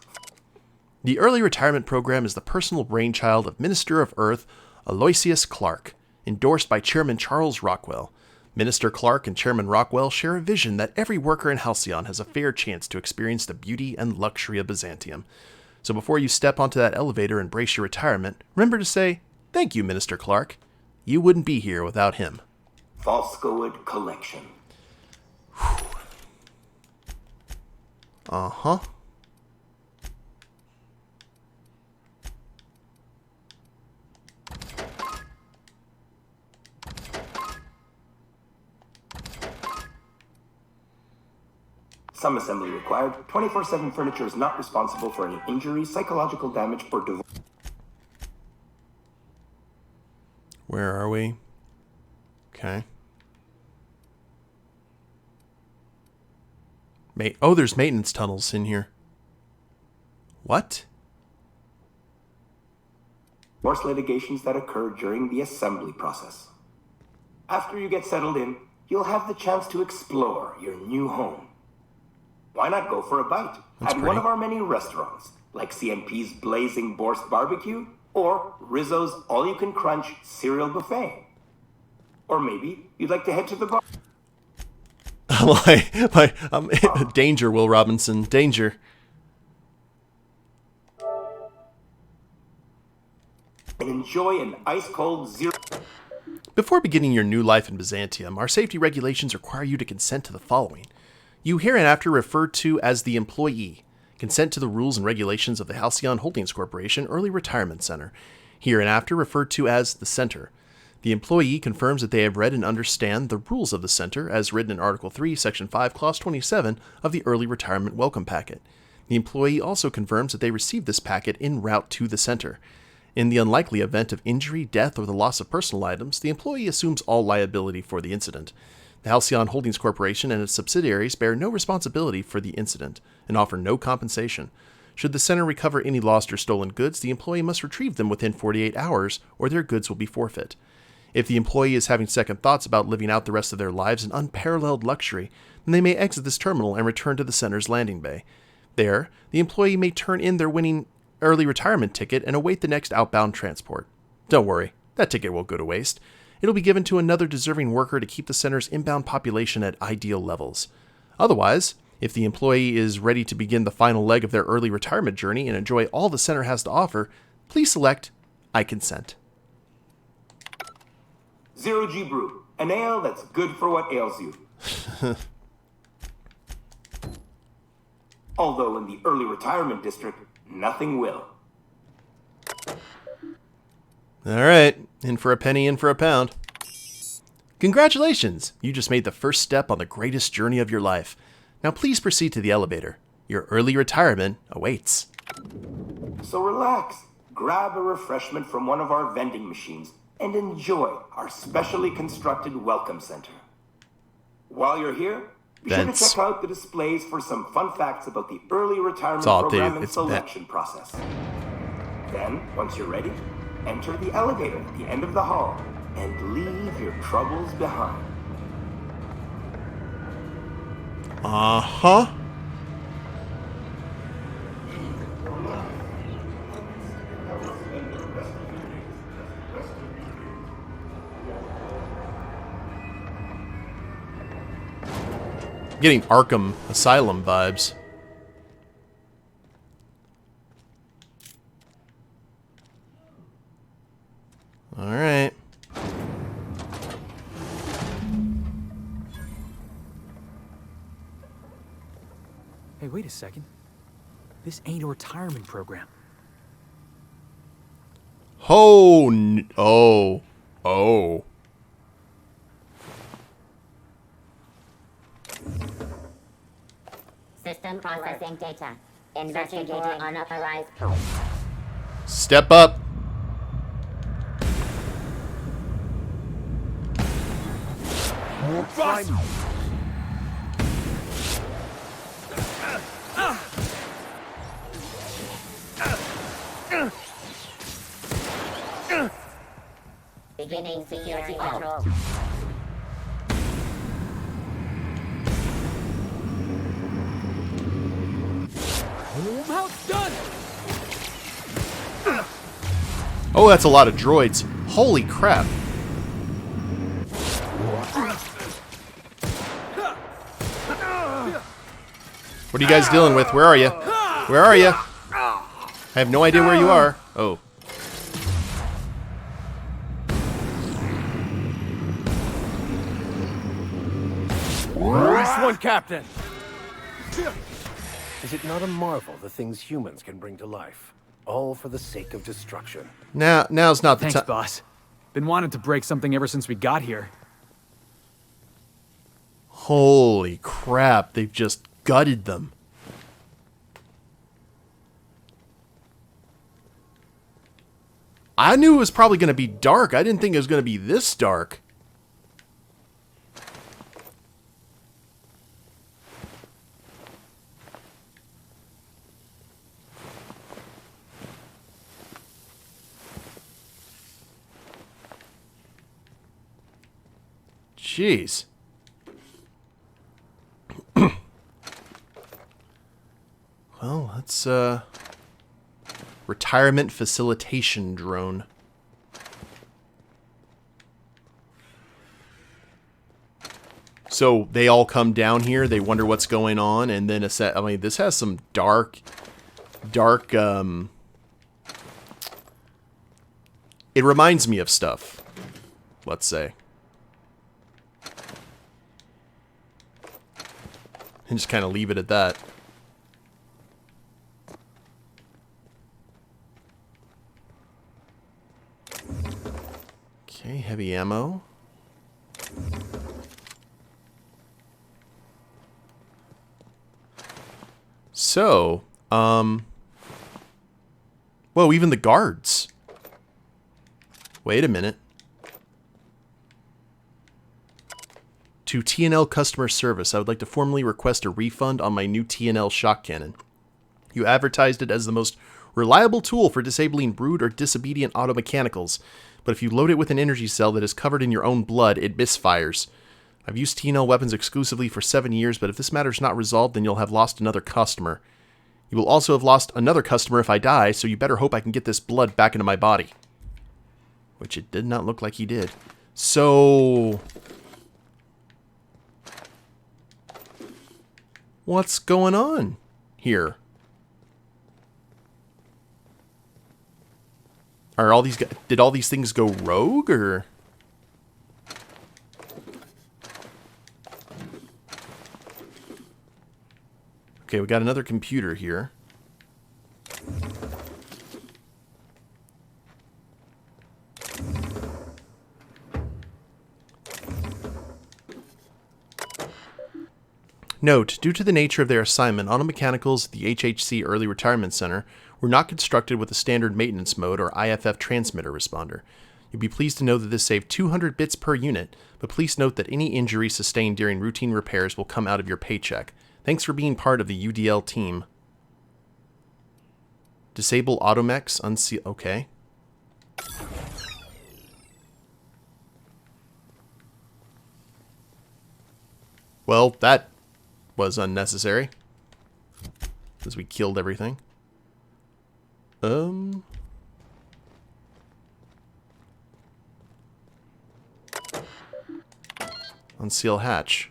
[SPEAKER 1] The early retirement program is the personal brainchild of Minister of Earth Aloysius Clark, endorsed by Chairman Charles Rockwell. Minister Clark and Chairman Rockwell share a vision that every worker in Halcyon has a fair chance to experience the beauty and luxury of Byzantium. So before you step onto that elevator and brace your retirement, remember to say, "Thank you, Minister Clark. You wouldn't be here without him."
[SPEAKER 20] Falscowood Collection.
[SPEAKER 1] Uh-huh.
[SPEAKER 20] Some assembly required. 24/7 Furniture is not responsible for any injury, psychological damage, or divorce.
[SPEAKER 1] Where are we? Okay. Oh, there's maintenance tunnels in here. What?
[SPEAKER 20] Divorce litigations that occur during the assembly process. After you get settled in, you'll have the chance to explore your new home. Why not go for a bite at one of our many restaurants, like CMP's Blazing Borscht Barbecue or Rizzo's All-You-Can-Crunch Cereal Buffet? Or maybe you'd like to head to the bar.
[SPEAKER 1] Danger, Will Robinson, danger.
[SPEAKER 20] And enjoy an ice-cold zero...
[SPEAKER 1] Before beginning your new life in Byzantium, our safety regulations require you to consent to the following. You hereinafter referred to as the employee. Consent to the rules and regulations of the Halcyon Holdings Corporation Early Retirement Center, hereinafter referred to as the Center. The employee confirms that they have read and understand the rules of the Center as written in Article 3, Section 5, Clause 27 of the Early Retirement Welcome Packet. The employee also confirms that they received this packet en route to the Center. In the unlikely event of injury, death, or the loss of personal items, the employee assumes all liability for the incident. The Halcyon Holdings Corporation and its subsidiaries bear no responsibility for the incident and offer no compensation. Should the center recover any lost or stolen goods, the employee must retrieve them within 48 hours or their goods will be forfeit. If the employee is having second thoughts about living out the rest of their lives in unparalleled luxury, then they may exit this terminal and return to the center's landing bay. There, the employee may turn in their winning early retirement ticket and await the next outbound transport. Don't worry, that ticket won't go to waste. It'll be given to another deserving worker to keep the center's inbound population at ideal levels. Otherwise, if the employee is ready to begin the final leg of their early retirement journey and enjoy all the center has to offer, please select I consent.
[SPEAKER 20] Zero G Brew, an ale that's good for what ails you. Although in the early retirement district, nothing will.
[SPEAKER 1] Alright, in for a penny, in for a pound. Congratulations! You just made the first step on the greatest journey of your life. Now please proceed to the elevator. Your early retirement awaits.
[SPEAKER 20] So relax, grab a refreshment from one of our vending machines, and enjoy our specially constructed welcome center. While you're here, be sure to check out the displays for some fun facts about the early retirement program and selection process. Then, once you're ready, enter the elevator at the end of the hall and leave your troubles behind.
[SPEAKER 1] Uh-huh. Getting Arkham Asylum vibes. All right.
[SPEAKER 2] Hey, wait a second. This ain't a retirement program.
[SPEAKER 1] Oh.
[SPEAKER 5] System processing data. Investigating unauthorized.
[SPEAKER 1] Step up.
[SPEAKER 5] Beginning security control.
[SPEAKER 2] Mount's done!
[SPEAKER 1] Oh, that's a lot of droids. Holy crap. What are you guys dealing with? Where are you? Where are you? I have no idea where you are. Oh.
[SPEAKER 16] Nice one, Captain.
[SPEAKER 3] Is it not a marvel the things humans can bring to life, all for the sake of destruction?
[SPEAKER 1] Now's not the time.
[SPEAKER 2] Thanks, boss. Been wanting to break something ever since we got here.
[SPEAKER 1] Holy crap, they've just gutted them. I knew it was probably going to be dark. I didn't think it was going to be this dark. Jeez. Well, that's retirement facilitation drone. So they all come down here, they wonder what's going on, and then I mean, this has some dark, it reminds me of stuff, let's say. And just kind of leave it at that. Okay, heavy ammo. So, whoa, even the guards. Wait a minute. To T&L customer service, I would like to formally request a refund on my new T&L shock cannon. You advertised it as the most reliable tool for disabling rude or disobedient auto mechanicals, but if you load it with an energy cell that is covered in your own blood, it misfires. I've used T&L weapons exclusively for 7 years, but if this matter is not resolved, then you'll have lost another customer. You will also have lost another customer if I die, so you better hope I can get this blood back into my body. Which it did not look like he did. So... what's going on here? Are all these guys, did all these things go rogue, or... Okay, we got another computer here. Note, due to the nature of their assignment, auto mechanicals at the HHC Early Retirement Center were not constructed with a standard maintenance mode or IFF transmitter responder. You'll be pleased to know that this saved 200 bits per unit, but please note that any injury sustained during routine repairs will come out of your paycheck. Thanks for being part of the UDL team. Disable automechs, unseal... okay. Well, that was unnecessary. Because we killed everything. Unseal hatch.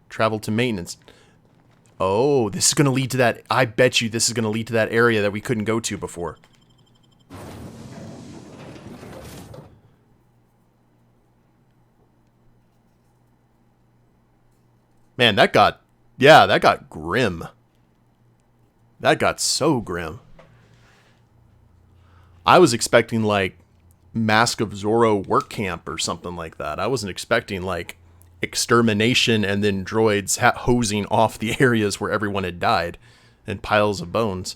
[SPEAKER 1] Travel to maintenance. Oh, this is going to lead to that... I bet you this is going to lead to that area that we couldn't go to before. Man, that got... yeah, that got grim. That got so grim. I was expecting, like, Mask of Zorro work camp or something like that. I wasn't expecting, like, extermination and then droids hosing off the areas where everyone had died and piles of bones.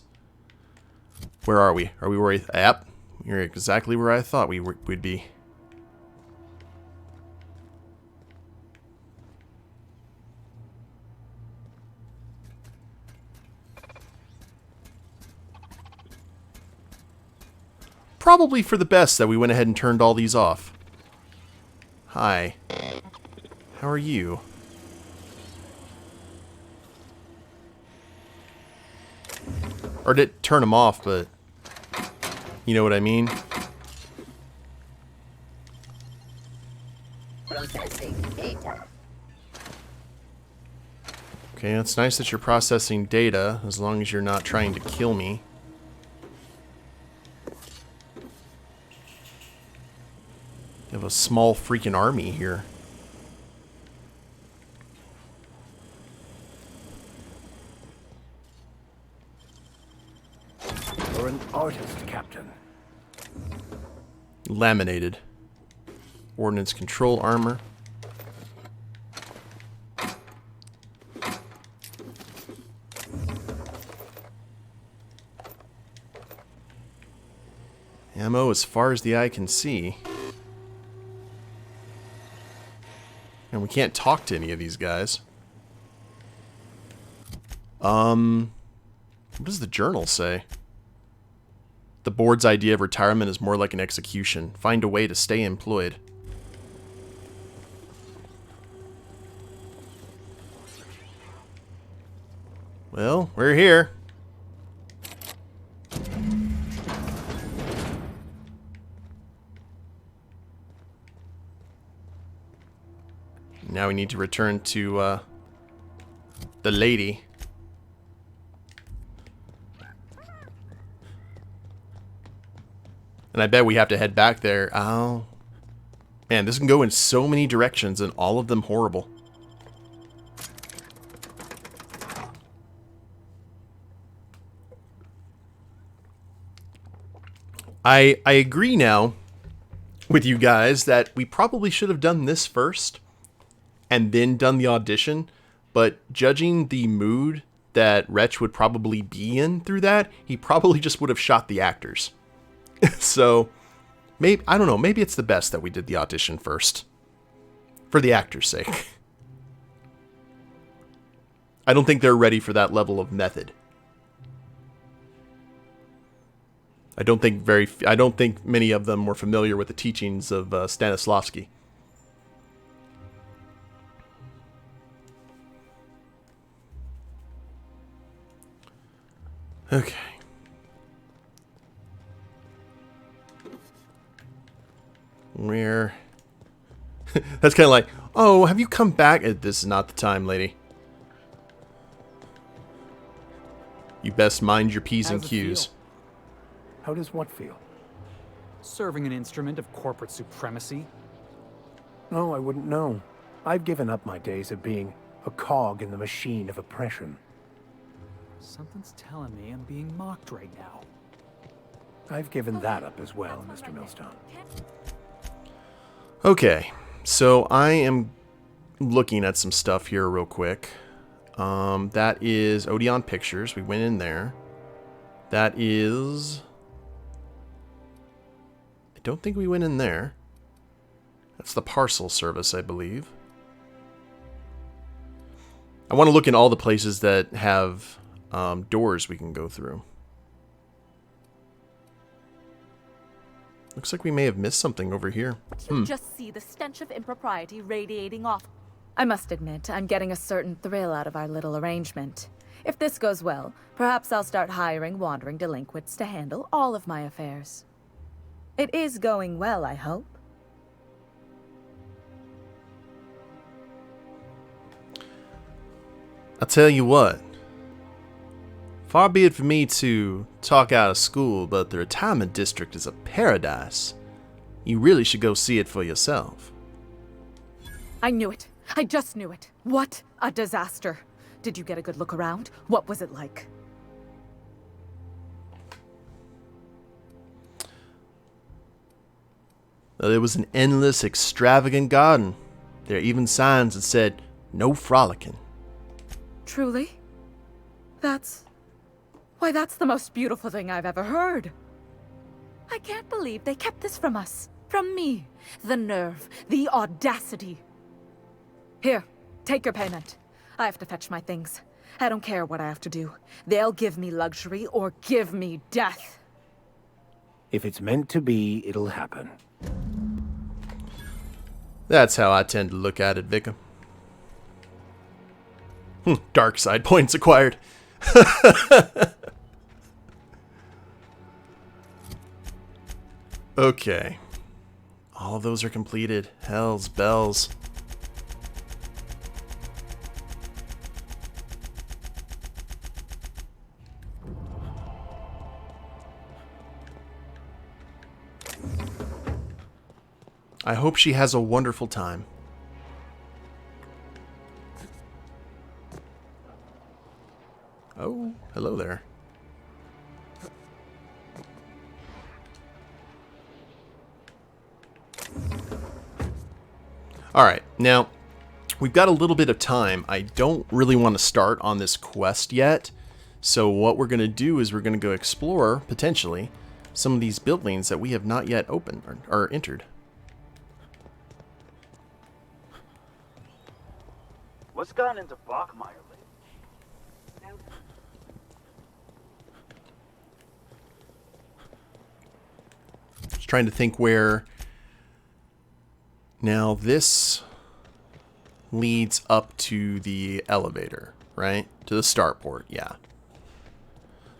[SPEAKER 1] Where are we? Are we where I... yep. You're exactly where I thought we'd be. Probably for the best that we went ahead and turned all these off. Hi. How are you? Or did turn them off, but you know what I mean?
[SPEAKER 5] Processing data.
[SPEAKER 1] Okay, it's nice that you're processing data, as long as you're not trying to kill me. You have a small freaking army here.
[SPEAKER 3] You're an artist, Captain.
[SPEAKER 1] Laminated. Ordnance control armor. Ammo as far as the eye can see. And we can't talk to any of these guys. What does the journal say? The board's idea of retirement is more like an execution. Find a way to stay employed. Well, we're here. Now we need to return to the lady. And I bet we have to head back there. Oh. Man, this can go in so many directions and all of them horrible. I agree now with you guys that we probably should have done this first and then done the audition, but judging the mood that Wretch would probably be in through that, he probably just would have shot the actors. So, maybe, I don't know, maybe it's the best that we did the audition first. For the actors' sake. I don't think they're ready for that level of method. I don't think many of them were familiar with the teachings of Stanislavski. Okay. Where? That's kind of like, oh, have you come back? This is not the time, lady. You best mind your P's and Q's.
[SPEAKER 3] How does what feel?
[SPEAKER 2] Serving an instrument of corporate supremacy?
[SPEAKER 3] Oh, I wouldn't know. I've given up my days of being a cog in the machine of oppression.
[SPEAKER 2] Something's telling me I'm being mocked right now.
[SPEAKER 3] I've given that up as well, Mr. Millstone.
[SPEAKER 1] Okay, so I am looking at some stuff here real quick. That is Odeon Pictures. We went in there. That is... I don't think we went in there. That's the parcel service, I believe. I want to look in all the places that have doors we can go through. Looks like we may have missed something over here.
[SPEAKER 21] You just see the stench of impropriety radiating off. I must admit, I'm getting a certain thrill out of our little arrangement. If this goes well, perhaps I'll start hiring wandering delinquents to handle all of my affairs. It is going well, I hope.
[SPEAKER 1] I'll tell you what. Far be it for me to talk out of school, but the retirement district is a paradise. You really should go see it for yourself.
[SPEAKER 21] I knew it. I just knew it. What a disaster. Did you get a good look around? What was it like?
[SPEAKER 1] There was an endless, extravagant garden. There are even signs that said, "No frolicking."
[SPEAKER 21] Truly? Why, that's the most beautiful thing I've ever heard. I can't believe they kept this from us. From me. The nerve. The audacity. Here, take your payment. I have to fetch my things. I don't care what I have to do. They'll give me luxury or give me death.
[SPEAKER 3] If it's meant to be, it'll happen.
[SPEAKER 1] That's how I tend to look at it, Vicka. Dark side points acquired. Okay. All of those are completed. Hell's bells. I hope she has a wonderful time. Oh, hello there. Alright, now, we've got a little bit of time. I don't really want to start on this quest yet. So what we're going to do is we're going to go explore, potentially, some of these buildings that we have not yet opened or entered.
[SPEAKER 22] What's gotten into Bachmeyer lately?
[SPEAKER 1] Just trying to think where... Now this leads up to the elevator, right? To the starport, yeah.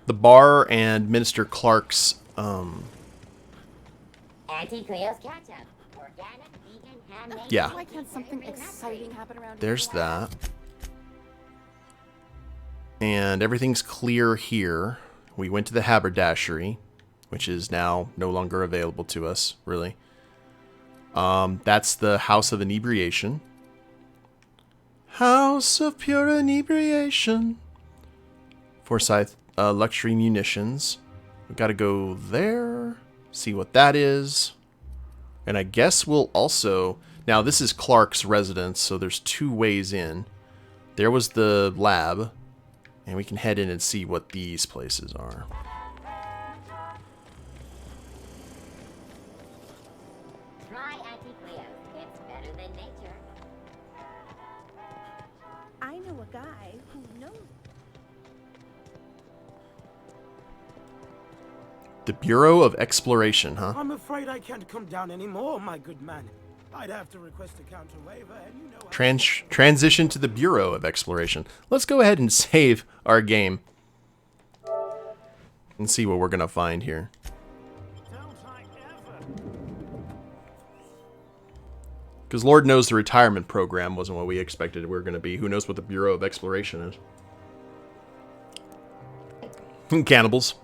[SPEAKER 1] The bar and Minister Clark's
[SPEAKER 5] Auntie Cleo's catch-up.
[SPEAKER 1] Yeah.
[SPEAKER 10] Why can't something exciting happen around
[SPEAKER 1] There's that. And everything's clear here. We went to the haberdashery, which is now no longer available to us, really. That's the House of Inebriation. House of Pure Inebriation. Forsyth Luxury Munitions. We gotta go there, see what that is. And I guess we'll also... Now, this is Clark's residence, so there's 2 ways in. There was the lab, and we can head in and see what these places are.
[SPEAKER 5] Try anti-Cleo. It's better than nature.
[SPEAKER 13] I know a guy who knows.
[SPEAKER 1] The Bureau of Exploration, huh?
[SPEAKER 16] I'm afraid I can't come down anymore, my good man. I'd have to request a counter waiver, and you know...
[SPEAKER 1] Transition to the Bureau of Exploration. Let's go ahead and save our game. And see what we're going to find here. Because Lord knows the retirement program wasn't what we expected we were going to be. Who knows what the Bureau of Exploration is. Cannibals.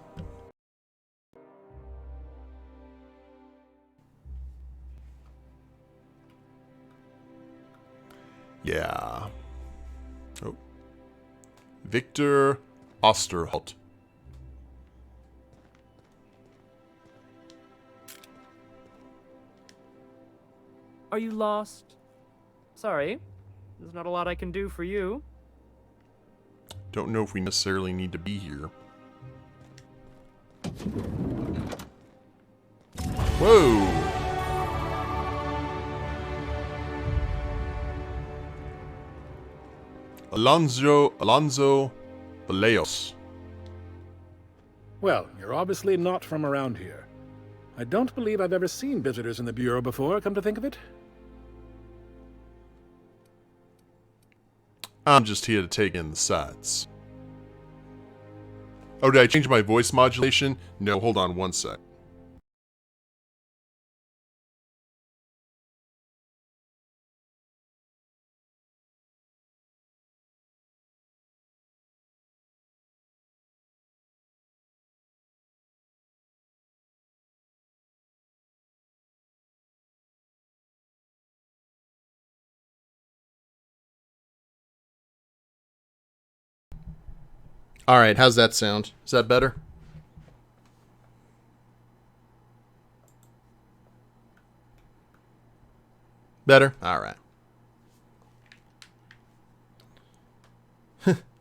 [SPEAKER 1] Yeah. Oh. Victor Osterholt.
[SPEAKER 4] Are you lost? Sorry. There's not a lot I can do for you.
[SPEAKER 1] Don't know if we necessarily need to be here. Whoa! Alonso Vallejos.
[SPEAKER 8] Well, you're obviously not from around here. I don't believe I've ever seen visitors in the Bureau before, come to think of it.
[SPEAKER 1] I'm just here to take in the sights. Oh, did I change my voice modulation? No, hold on one sec. Alright, how's that sound? Is that better? Better? Alright.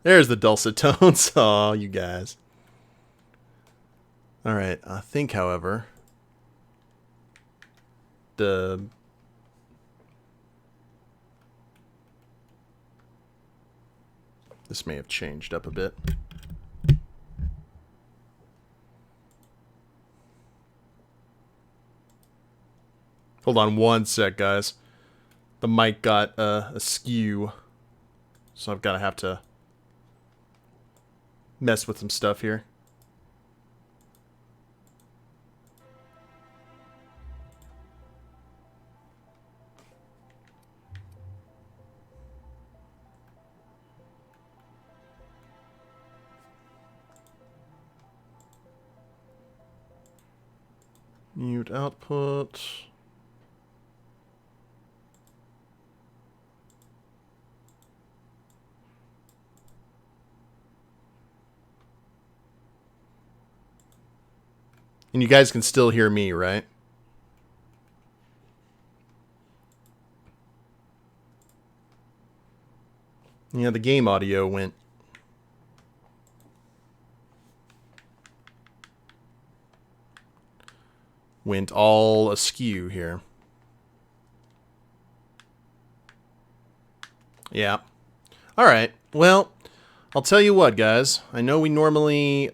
[SPEAKER 1] There's the dulcet tones. Aw, you guys. Alright, I think, however, this may have changed up a bit. Hold on one sec, guys. The mic got askew, so I've got to have to mess with some stuff here. Mute output. And you guys can still hear me, right? Yeah, the game audio went all askew here. Yeah. All right. Well, I'll tell you what, guys. I know we normally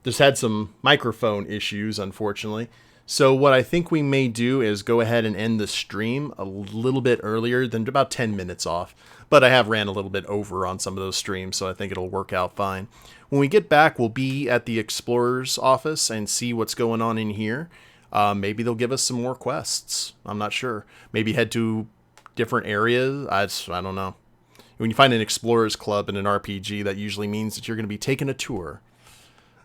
[SPEAKER 1] just had some microphone issues, unfortunately. So what I think we may do is go ahead and end the stream a little bit earlier than about 10 minutes off. But I have ran a little bit over on some of those streams, so I think it'll work out fine. When we get back, we'll be at the Explorer's office and see what's going on in here. Maybe they'll give us some more quests. I'm not sure. Maybe head to different areas. I don't know. When you find an Explorer's Club in an RPG, that usually means that you're going to be taking a tour.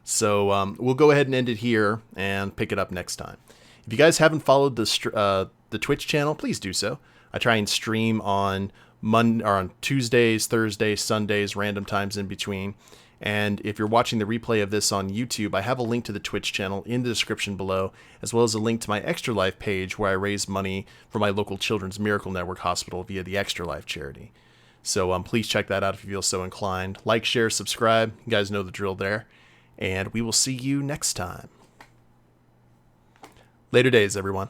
[SPEAKER 1] So we'll go ahead and end it here and pick it up next time. If you guys haven't followed the Twitch channel, please do so. I try and stream on on Tuesdays, Thursdays, Sundays, random times in between. And if you're watching the replay of this on YouTube, I have a link to the Twitch channel in the description below, as well as a link to my Extra Life page where I raise money for my local Children's Miracle Network hospital via the Extra Life charity. So please check that out if you feel so inclined. Like, share, subscribe. You guys know the drill there. And we will see you next time. Later days, everyone.